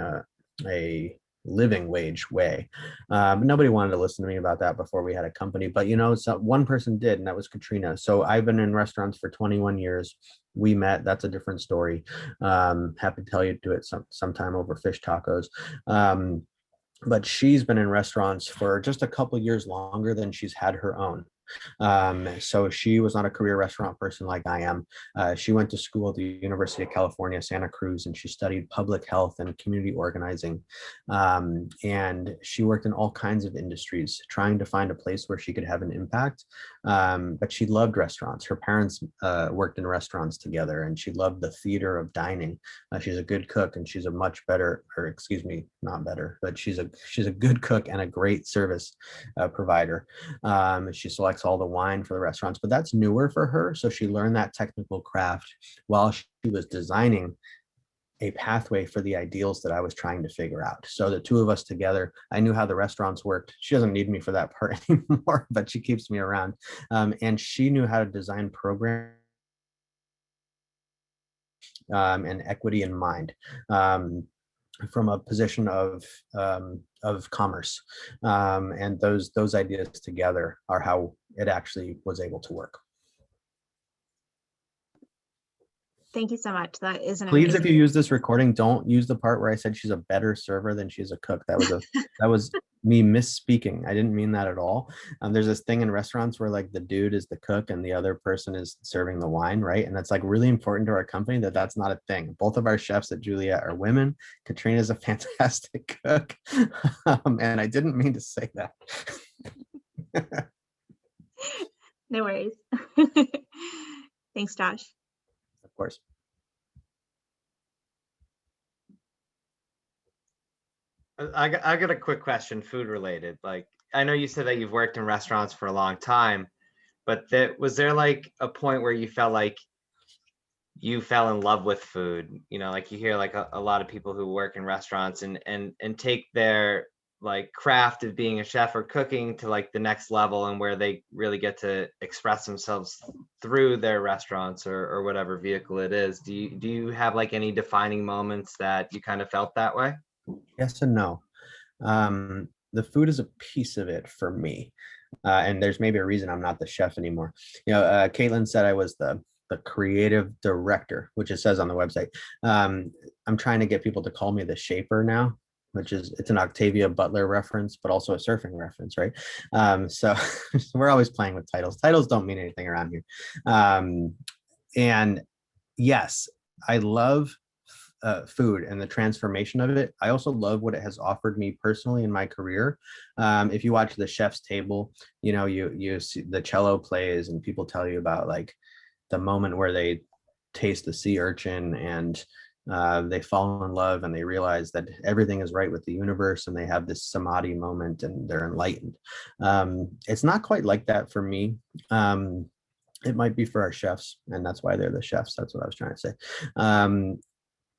a living wage way. Nobody wanted to listen to me about that before we had a company, but so one person did, and that was Katrina. So I've been in restaurants for 21 years. We met, that's a different story. Happy to tell you, do it sometime over fish tacos. But she's been in restaurants for just a couple years longer than she's had her own. So she was not a career restaurant person like I am. She went to school at the University of California, Santa Cruz, and she studied public health and community organizing. And she worked in all kinds of industries, trying to find a place where she could have an impact. But she loved restaurants. Her parents worked in restaurants together, and she loved the theater of dining. She's a good cook, and she's a much better, or excuse me, not better, but she's a good cook and a great service provider. She selects all the wine for the restaurants, but that's newer for her. So she learned that technical craft while she was designing a pathway for the ideals that I was trying to figure out. So the two of us together, I knew how the restaurants worked. She doesn't need me for that part anymore, but she keeps me around. And she knew how to design programs and equity in mind, from a position of commerce, and those ideas together are how it actually was able to work. Thank you so much. That is an Please, if amazing. you use this recording, don't use the part where I said she's a better server than she's a cook. That was me misspeaking. I didn't mean that at all. There's this thing in restaurants where like the dude is the cook and the other person is serving the wine, right? And that's like really important to our company that that's not a thing. Both of our chefs at Juliet are women. Katrina is a fantastic cook, and I didn't mean to say that. No worries. Thanks, Josh. Of course. I got a quick question, food related. Like, I know you said that you've worked in restaurants for a long time, but was there like a point where you felt like you fell in love with food? You know, like you hear like a lot of people who work in restaurants and take their like craft of being a chef or cooking to like the next level, and where they really get to express themselves through their restaurants or whatever vehicle it is. Do you have like any defining moments that you kind of felt that way? Yes and no. The food is a piece of it for me. And there's maybe a reason I'm not the chef anymore. You know, Caitlin said I was the creative director, which it says on the website. I'm trying to get people to call me the shaper now, it's an Octavia Butler reference, but also a surfing reference, right? So we're always playing with titles. Titles don't mean anything around here. And yes, I love food and the transformation of it. I also love what it has offered me personally in my career. If you watch The Chef's Table, you know, you see the cello plays and people tell you about like the moment where they taste the sea urchin and they fall in love and they realize that everything is right with the universe and they have this samadhi moment and they're enlightened. It's not quite like that for me. It might be for our chefs, and that's why they're the chefs. That's what I was trying to say.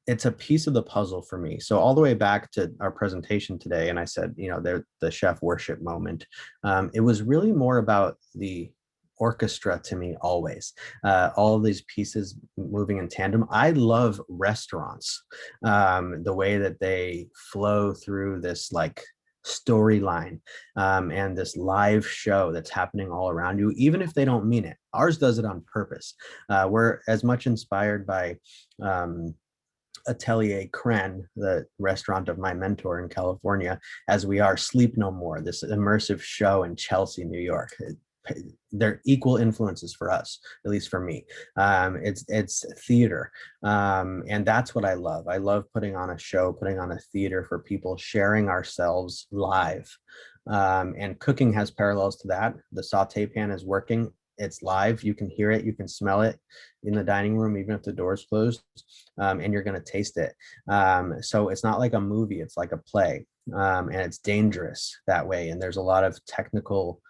It's a piece of the puzzle for me. So all the way back to our presentation today, and I said, you know, they're the chef worship moment. It was really more about the orchestra to me always. All of these pieces moving in tandem. I love restaurants, the way that they flow through this like storyline and this live show that's happening all around you, even if they don't mean it. Ours does it on purpose. We're as much inspired by Atelier Cren, the restaurant of my mentor in California, as we are Sleep No More, this immersive show in Chelsea, New York. They're equal influences for us, at least for me. It's theater, and that's what I love. I love putting on a show, putting on a theater for people, sharing ourselves live. And cooking has parallels to that. The saute pan is working. It's live. You can hear it. You can smell it in the dining room, even if the door's closed, and you're going to taste it. So it's not like a movie. It's like a play, and it's dangerous that way. And there's a lot of technical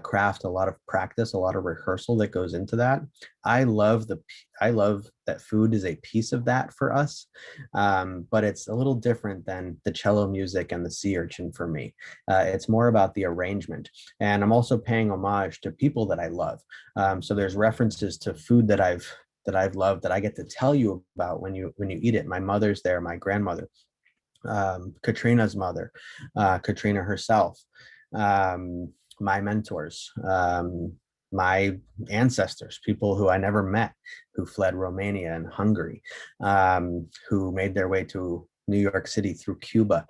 craft, a lot of practice, a lot of rehearsal that goes into that. I love that food is a piece of that for us, but it's a little different than the cello music and the sea urchin for me. It's more about the arrangement, and I'm also paying homage to people that I love. So there's references to food that I've loved that I get to tell you about when you eat it. My mother's there, my grandmother, Katrina's mother, Katrina herself. My mentors, my ancestors, people who I never met, who fled Romania and Hungary, who made their way to New York City through Cuba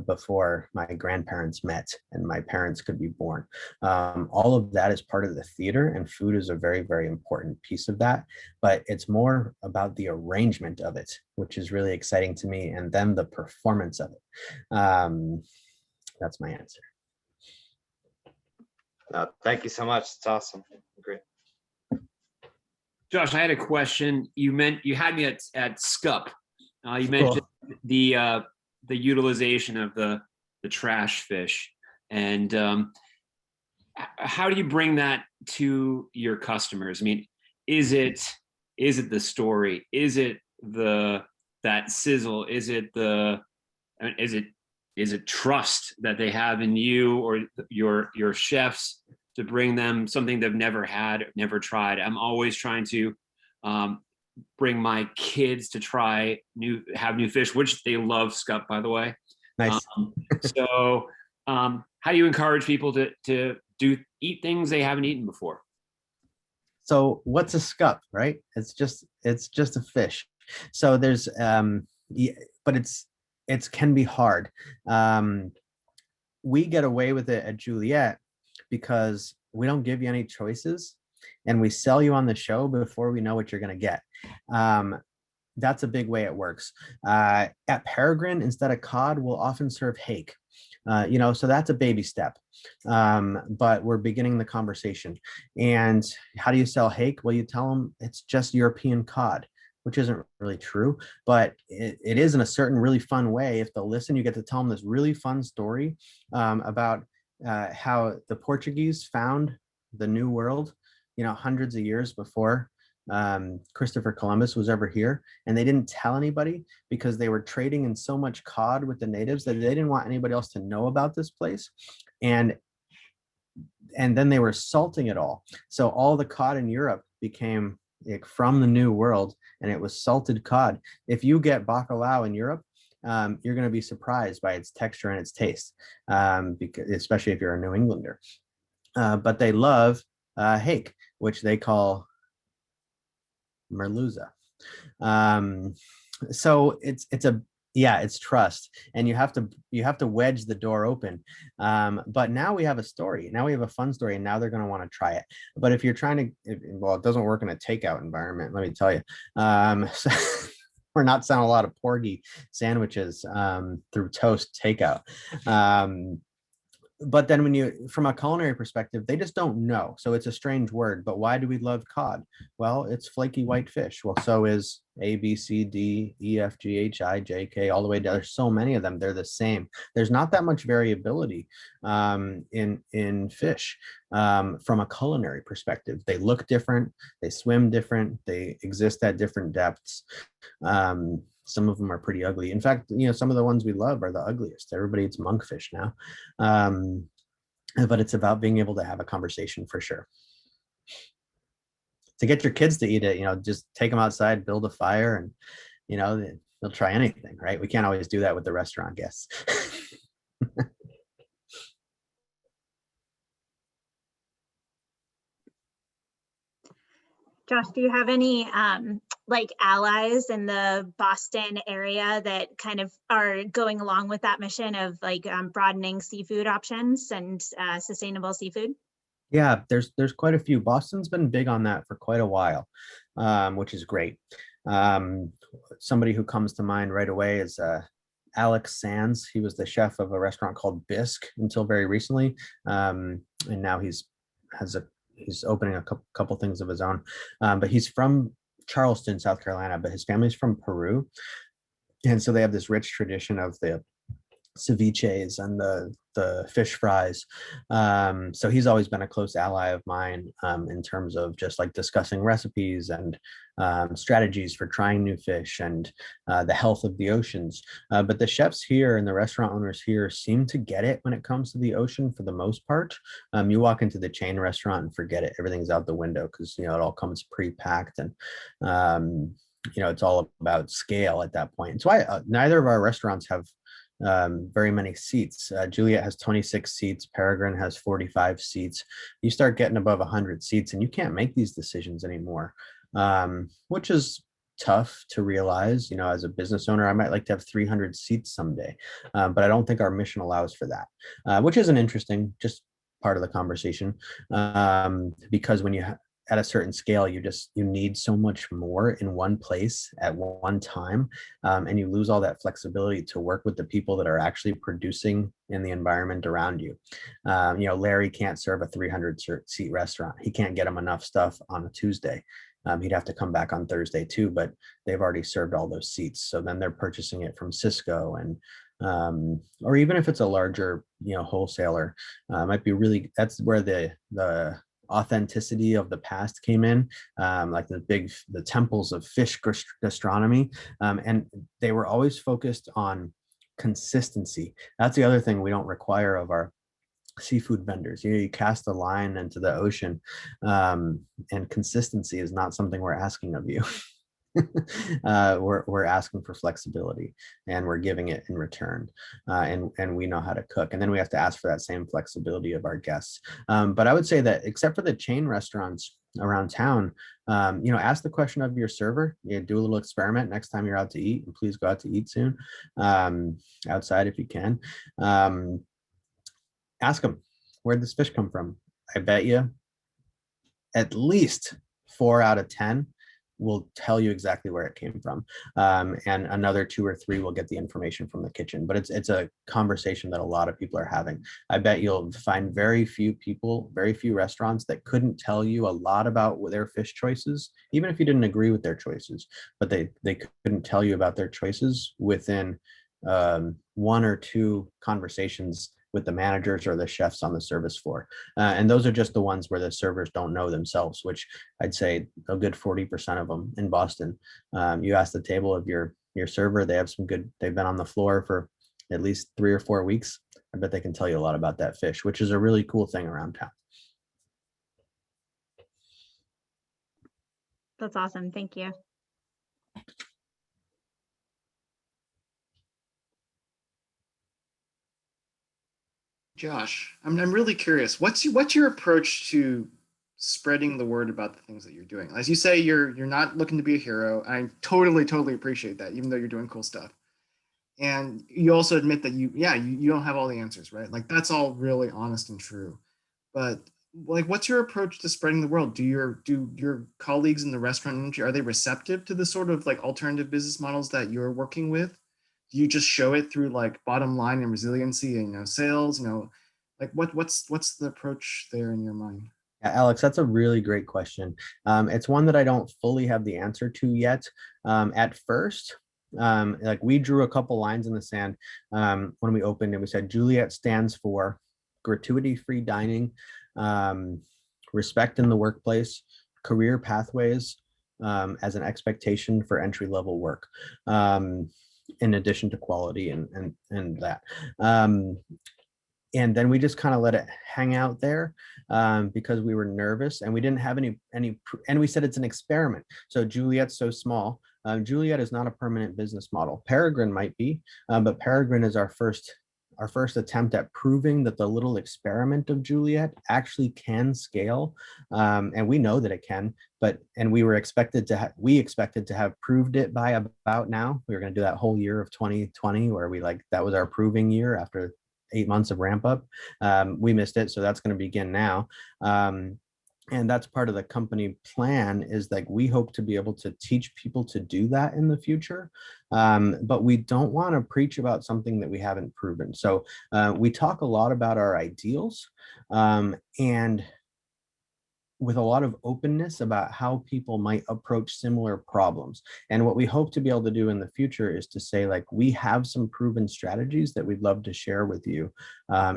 before my grandparents met and my parents could be born. All of that is part of the theater, and food is a very, very important piece of that. But it's more about the arrangement of it, which is really exciting to me, and then the performance of it. That's my answer. Thank you so much. It's awesome. Great. Josh, I had a question. You had me at SCUP. You mentioned the utilization of the trash fish, and how do you bring that to your customers? I mean, is it the story? Is it that sizzle? Is it trust that they have in you or your chefs to bring them something they've never had, never tried? I'm always trying to bring my kids to have new fish, which they love scup, by the way. Nice. So how do you encourage people to eat things they haven't eaten before? So what's a scup, right? It's just a fish. So there's but it can be hard. We get away with it at Juliet because we don't give you any choices, and we sell you on the show before we know what you're going to get. That's a big way it works. At Peregrine, instead of cod, we'll often serve hake. So that's a baby step, but we're beginning the conversation. And how do you sell hake? Well, you tell them it's just European cod, which isn't really true, but it is in a certain really fun way. If they'll listen, you get to tell them this really fun story about how the Portuguese found the New World, hundreds of years before Christopher Columbus was ever here, and they didn't tell anybody because they were trading in so much cod with the natives that they didn't want anybody else to know about this place. And then they were salting it all. So all the cod in Europe became from the New World, and it was salted cod. If you get bacalhau in Europe, you're going to be surprised by its texture and its taste, because, especially if you're a New Englander. But they love hake, which they call merluza. So it's trust, and you have to wedge the door open. But now we have a story. Now we have a fun story, and now they're going to want to try it. But if you're trying to, it doesn't work in a takeout environment, let me tell you. So we're not selling a lot of porgy sandwiches through toast takeout. But then from a culinary perspective, they just don't know. So it's a strange word, but why do we love cod? Well, it's flaky white fish. Well, so is A, B, C, D, E, F, G, H, I, J, K, all the way down. There's so many of them. They're the same. There's not that much variability in fish from a culinary perspective. They look different. They swim different. They exist at different depths. Some of them are pretty ugly. In fact, some of the ones we love are the ugliest. Everybody eats monkfish now. But it's about being able to have a conversation for sure. To get your kids to eat it, just take them outside, build a fire, and, they'll try anything, right? We can't always do that with the restaurant guests. Josh, do you have any allies in the Boston area that kind of are going along with that mission of broadening seafood options and sustainable seafood? Yeah, there's quite a few. Boston's been big on that for quite a while, which is great. Somebody who comes to mind right away is Alex Sands. He was the chef of a restaurant called Bisque until very recently, and now he's opening a couple things of his own. But he's from Charleston, South Carolina, but his family's from Peru, and so they have this rich tradition of the ceviches and the fish fries. So he's always been a close ally of mine in terms of just discussing recipes and strategies for trying new fish and the health of the oceans. But the chefs here and the restaurant owners here seem to get it when it comes to the ocean for the most part. You walk into the chain restaurant and forget it. Everything's out the window because it all comes pre-packed, and it's all about scale at that point. It's why neither of our restaurants have very many seats. Juliet has 26 seats. Peregrine has 45 seats. You start getting above 100 seats and you can't make these decisions anymore, which is tough to realize. As a business owner, I might like to have 300 seats someday, but I don't think our mission allows for that, which is an interesting just part of the conversation, because when you at a certain scale, you need so much more in one place at one time, and you lose all that flexibility to work with the people that are actually producing in the environment around you. Larry can't serve a 300 seat restaurant. He can't get him enough stuff on a Tuesday. He'd have to come back on Thursday too, but they've already served all those seats. So then they're purchasing it from Cisco, and or even if it's a larger wholesaler, might be really, that's where the authenticity of the past came in, the temples of fish gastronomy, and they were always focused on consistency. That's the other thing we don't require of our seafood vendors. You cast a line into the ocean, and consistency is not something we're asking of you. we're asking for flexibility, and we're giving it in return, and we know how to cook, and then we have to ask for that same flexibility of our guests. But I would say that except for the chain restaurants around town, ask the question of your server. Do a little experiment next time you're out to eat, and please go out to eat soon, outside if you can. Ask them, where'd this fish come from? I bet you at least 4 out of 10 will tell you exactly where it came from. And another 2 or 3 will get the information from the kitchen. But it's a conversation that a lot of people are having. I bet you'll find very few people, very few restaurants that couldn't tell you a lot about their fish choices, even if you didn't agree with their choices, but they couldn't tell you about their choices within 1 or 2 conversations with the managers or the chefs on the service floor. And those are just the ones where the servers don't know themselves, which I'd say a good 40% of them in Boston. You ask the table of your server, they've been on the floor for at least 3 or 4 weeks. I bet they can tell you a lot about that fish, which is a really cool thing around town. That's awesome. Thank you. Josh, I'm really curious. What's your approach to spreading the word about the things that you're doing? As you say, you're not looking to be a hero. I totally appreciate that, even though you're doing cool stuff. And you also admit that you don't have all the answers, right? Like that's all really honest and true. But like, what's your approach to spreading the word? Do your colleagues in the restaurant industry, are they receptive to the sort of like alternative business models that you're working with? Do you just show it through like bottom line and resiliency and sales? Like what's the approach there in your mind? Yeah, Alex, that's a really great question. It's one that I don't fully have the answer to yet. At first, like we drew a couple lines in the sand when we opened, and we said Juliet stands for gratuity-free dining, respect in the workplace, career pathways as an expectation for entry-level work. In addition to quality and that. And then we just kind of let it hang out there because we were nervous and we didn't have any, and we said it's an experiment. So Juliet's so small. Juliet is not a permanent business model. Peregrine might be, but Peregrine is our first attempt at proving that the little experiment of Juliet actually can scale. And we know that it can, and we expected to have proved it by about now. We were going to do that whole year of 2020 where that was our proving year after 8 months of ramp up. We missed it. So that's going to begin now. And that's part of the company plan, is like we hope to be able to teach people to do that in the future. But we don't want to preach about something that we haven't proven. So we talk a lot about our ideals and with a lot of openness about how people might approach similar problems. And what we hope to be able to do in the future is to say, like, we have some proven strategies that we'd love to share with you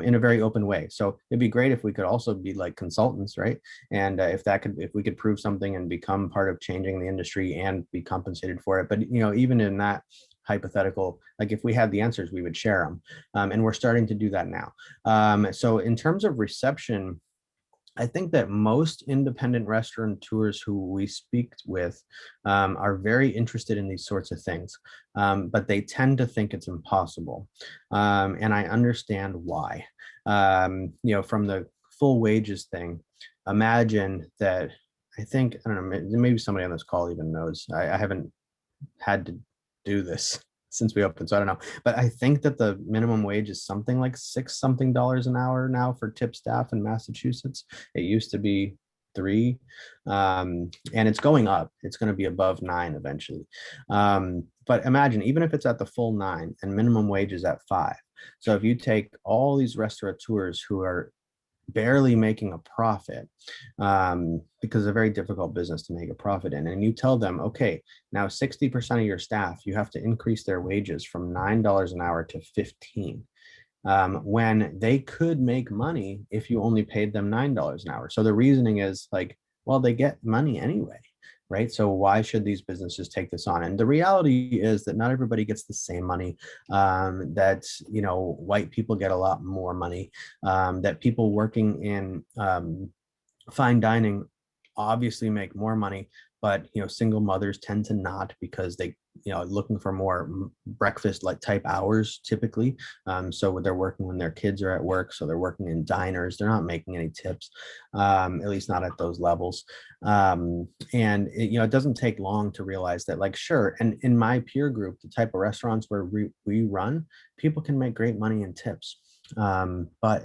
in a very open way. So it'd be great if we could also be like consultants, right? And if we could prove something and become part of changing the industry and be compensated for it. But, even in that hypothetical, like if we had the answers, we would share them. And we're starting to do that now. So in terms of reception, I think that most independent restaurateurs who we speak with are very interested in these sorts of things, but they tend to think it's impossible. And I understand why. From the full wages thing, imagine that, I don't know, maybe somebody on this call even knows. I haven't had to do this since we opened, so I don't know. But I think that the minimum wage is something like $6 something an hour now for tip staff in Massachusetts. It used to be $3, and it's going up. It's going to be above $9 eventually. But imagine, even if it's at the full $9 and minimum wage is at $5. So if you take all these restaurateurs who are barely making a profit, because it's a very difficult business to make a profit in, and you tell them, okay, now 60% of your staff, you have to increase their wages from $9 an hour to $15, when they could make money if you only paid them $9 an hour. So the reasoning is like, well, they get money anyway, right? So why should these businesses take this on? And the reality is that not everybody gets the same money, that, white people get a lot more money, that people working in fine dining obviously make more money, but single mothers tend to not, because they looking for more breakfast like type hours typically. So they're working when their kids are at work, so they're working in diners, they're not making any tips, at least not at those levels. And it doesn't take long to realize that, like, sure, and in my peer group, the type of restaurants where we run, people can make great money in tips, but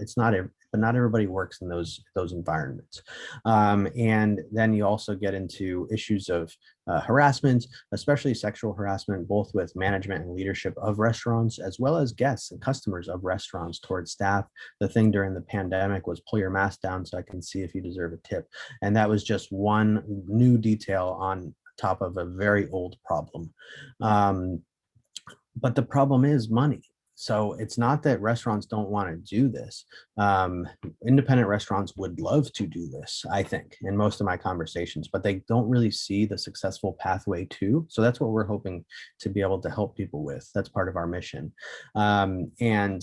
not everybody works in those environments. And then you also get into issues of harassment, especially sexual harassment, both with management and leadership of restaurants, as well as guests and customers of restaurants towards staff. The thing during the pandemic was pull your mask down so I can see if you deserve a tip. And that was just one new detail on top of a very old problem. But the problem is money. So it's not that restaurants don't want to do this. Independent restaurants would love to do this, I think, in most of my conversations, but they don't really see the successful pathway to. So that's what we're hoping to be able to help people with. That's part of our mission. And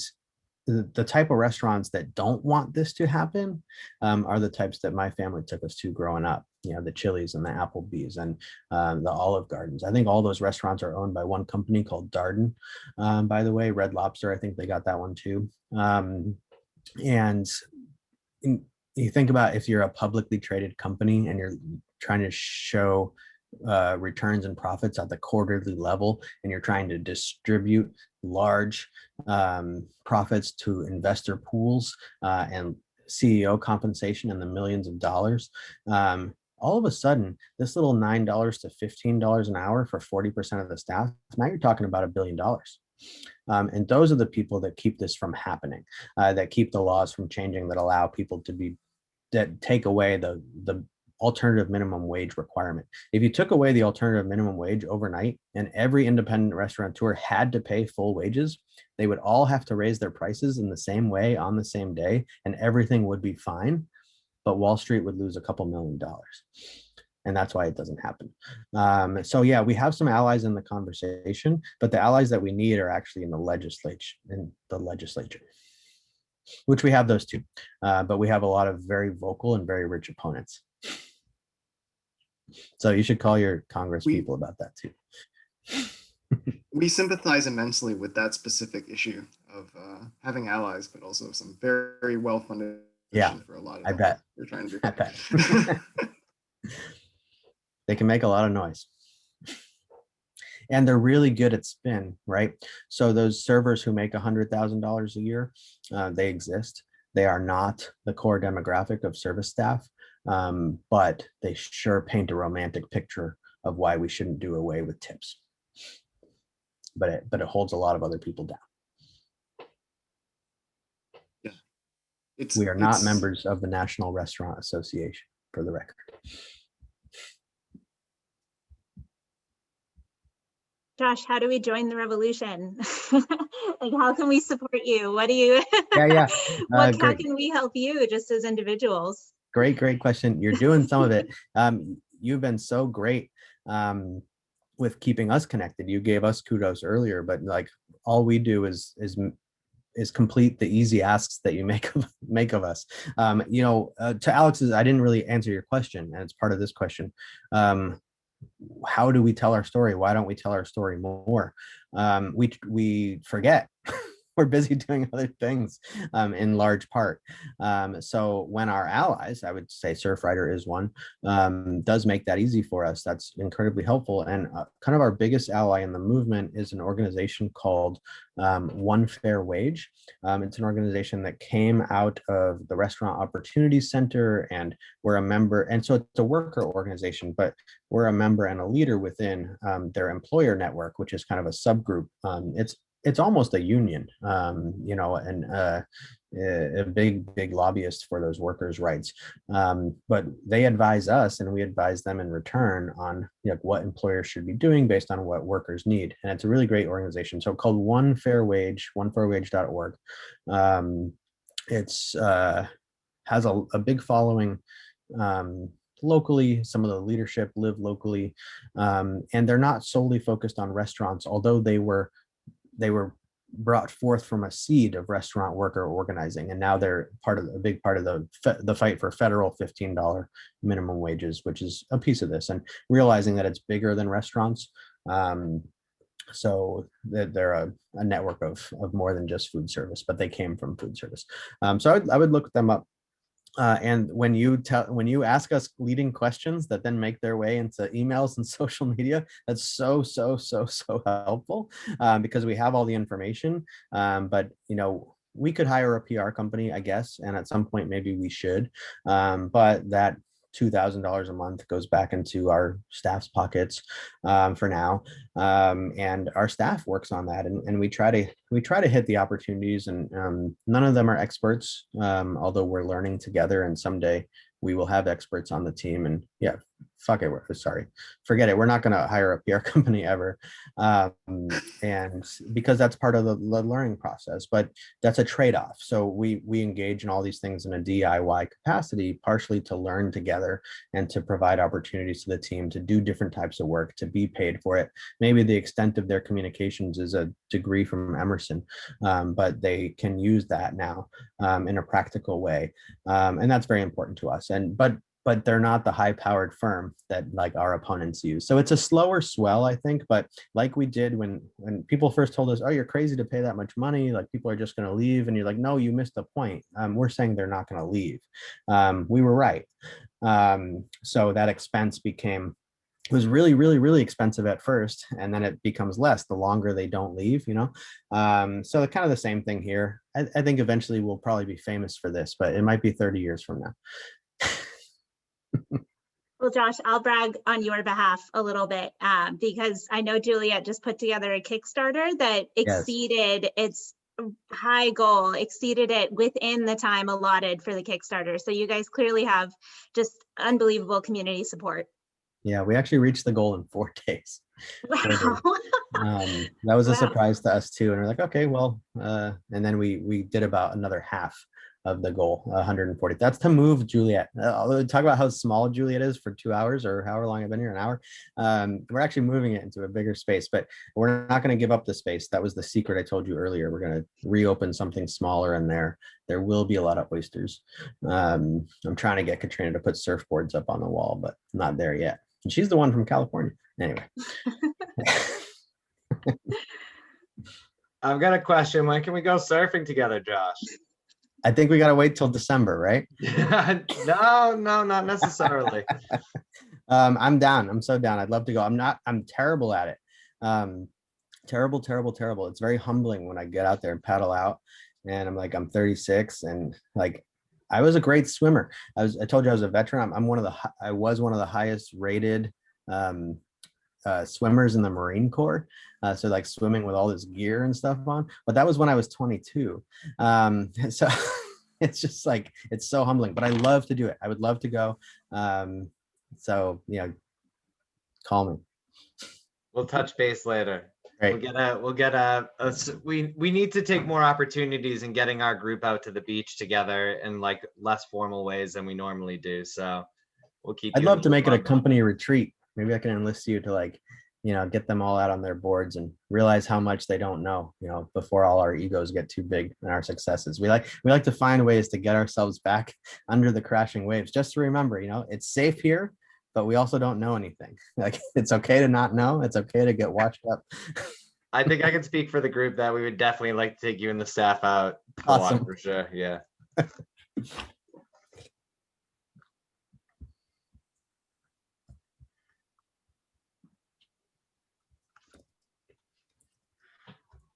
the type of restaurants that don't want this to happen are the types that my family took us to growing up. The Chili's and the Applebee's and the Olive Gardens. I think all those restaurants are owned by one company called Darden. By the way, Red Lobster, I think they got that one too. And you think about if you're a publicly traded company and you're trying to show returns and profits at the quarterly level, and you're trying to distribute large profits to investor pools and CEO compensation in the millions of dollars, all of a sudden, this little $9 to $15 an hour for 40% of the staff, now you're talking about $1 billion. And those are the people that keep this from happening, that keep the laws from changing, that allow people that take away the alternative minimum wage requirement. If you took away the alternative minimum wage overnight and every independent restaurateur had to pay full wages, they would all have to raise their prices in the same way on the same day, and everything would be fine. But Wall Street would lose a couple $1 million. And that's why it doesn't happen. So yeah, we have some allies in the conversation, but the allies that we need are actually in the legislature, which we have those too. But we have a lot of very vocal and very rich opponents. So you should call your Congress people about that too. We sympathize immensely with that specific issue of having allies, but also some very, very well-funded. Yeah, for a lot of I bet. You're trying to do. I bet. They can make a lot of noise. And they're really good at spin, right? So those servers who make $100,000 a year, they exist. They are not the core demographic of service staff, but they sure paint a romantic picture of why we shouldn't do away with tips. But it holds a lot of other people down. We are not members of the National Restaurant Association, for the record. Josh, how do we join the revolution? Like, how can we support you? What do you? Yeah. How can we help you just as individuals? Great question. You're doing some of it. You've been so great with keeping us connected. You gave us kudos earlier, but like all we do is complete the easy asks that you make of us. To Alex's, I didn't really answer your question, and it's part of this question. How do we tell our story? Why don't we tell our story more? We forget. We're busy doing other things in large part. So when our allies, I would say Surfrider is one, does make that easy for us, that's incredibly helpful. And kind of our biggest ally in the movement is an organization called One Fair Wage. It's an organization that came out of the Restaurant Opportunity Center, and we're a member. And so it's a worker organization, but we're a member and a leader within their employer network, which is kind of a subgroup. It's almost a union, and a big lobbyist for those workers' rights. But they advise us, and we advise them in return on what employers should be doing based on what workers need. And it's a really great organization. So called One Fair Wage, onefairwage.org. It's has a big following locally. Some of the leadership live locally, and they're not solely focused on restaurants, although they were brought forth from a seed of restaurant worker organizing, and now they're a big part of the fight for federal $15 minimum wages, which is a piece of this, and realizing that it's bigger than restaurants. So they're a network of more than just food service, but they came from food service. So I would look them up. And when you ask us leading questions that then make their way into emails and social media, that's so helpful, because we have all the information. But we could hire a PR company, I guess, and at some point maybe we should. But that $2,000 a month goes back into our staff's pockets for now, and our staff works on that, and we try to hit the opportunities, and none of them are experts, although we're learning together, and someday we will have experts on the team. And yeah, forget it, we're not going to hire a PR company ever, and because that's part of the learning process, but that's a trade-off. So we engage in all these things in a DIY capacity, partially to learn together and to provide opportunities to the team to do different types of work, to be paid for it. Maybe the extent of their communications is a degree from Emerson, but they can use that now in a practical way, and that's very important to us. But they're not the high-powered firm that like our opponents use. So it's a slower swell, I think. But like we did when people first told us, "Oh, you're crazy to pay that much money. Like people are just going to leave," and you're like, "No, you missed the point. We're saying they're not going to leave." We were right. So that expense it was really expensive at first, and then it becomes less the longer they don't leave. So kind of the same thing here. I think eventually we'll probably be famous for this, but it might be 30 years from now. Well, Josh, I'll brag on your behalf a little bit, because I know Juliet just put together a Kickstarter that exceeded its high goal, exceeded it within the time allotted for the Kickstarter. So you guys clearly have just unbelievable community support. Yeah, we actually reached the goal in 4 days. Wow. That was a Wow. surprise to us too. And we're like, okay, well, and then we did about another half of the goal, 140. That's to move Juliet. Talk about how small Juliet is for 2 hours or however long I've been here, an hour. We're actually moving it into a bigger space, but we're not going to give up the space. That was the secret I told you earlier. We're going to reopen something smaller in there. There will be a lot of oysters. I'm trying to get Katrina to put surfboards up on the wall, but not there yet. And she's the one from California. Anyway. I've got a question. When can we go surfing together, Josh? I think we got to wait till December, right? No, not necessarily. I'm down. I'm so down. I'd love to go. I'm terrible at it. Terrible. It's very humbling when I get out there and paddle out, and I'm like, I'm 36, and like, I was a great swimmer. I told you I was a veteran. I was one of the highest rated swimmers in the Marine Corps. So like swimming with all this gear and stuff on, but that was when I was 22. So it's just like, it's so humbling, but I love to do it. I would love to go. So call me. We'll touch base later. Great. We need to take more opportunities in getting our group out to the beach together in like less formal ways than we normally do. So we'll keep. I'd love to make it a company retreat. Maybe I can enlist you to like, get them all out on their boards and realize how much they don't know, before all our egos get too big and our successes. We like to find ways to get ourselves back under the crashing waves. Just to remember, it's safe here, but we also don't know anything. Like, it's okay to not know. It's okay to get washed up. I think I can speak for the group that we would definitely like to take you and the staff out. Awesome. For sure. Yeah.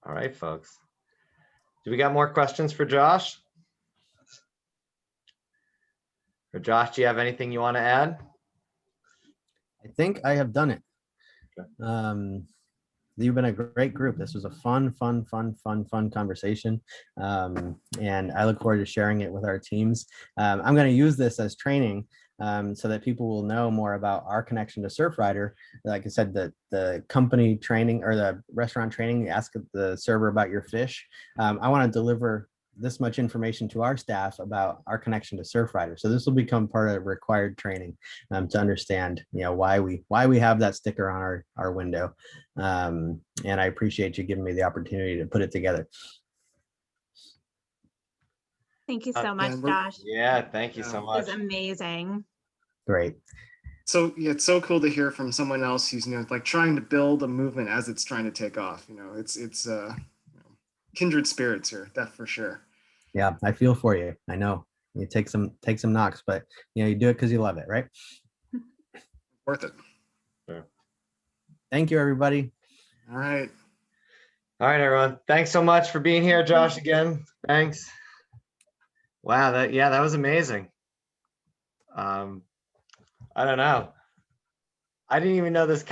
All right, folks. Do we got more questions for Josh? Or Josh, do you have anything you want to add? I think I have done it. Okay. You've been a great group. This was a fun conversation. And I look forward to sharing it with our teams. I'm going to use this as training so that people will know more about our connection to Surfrider. Like I said, the company training or the restaurant training, you ask the server about your fish. I want to deliver this much information to our staff about our connection to Surfrider. So this will become part of required training to understand, why we have that sticker on our window. And I appreciate you giving me the opportunity to put it together. Thank you so much, we're- Josh. Yeah, thank you so It much. was amazing. Great. So yeah, it's so cool to hear from someone else who's like trying to build a movement as it's trying to take off. It's kindred spirits here, that for sure. Yeah, I feel for you. I know you take some knocks, but you do it because you love it, right? Worth it. Thank you, everybody. All right. All right, everyone. Thanks so much for being here, Josh, again. Thanks. Wow, that was amazing. I don't know. I didn't even know this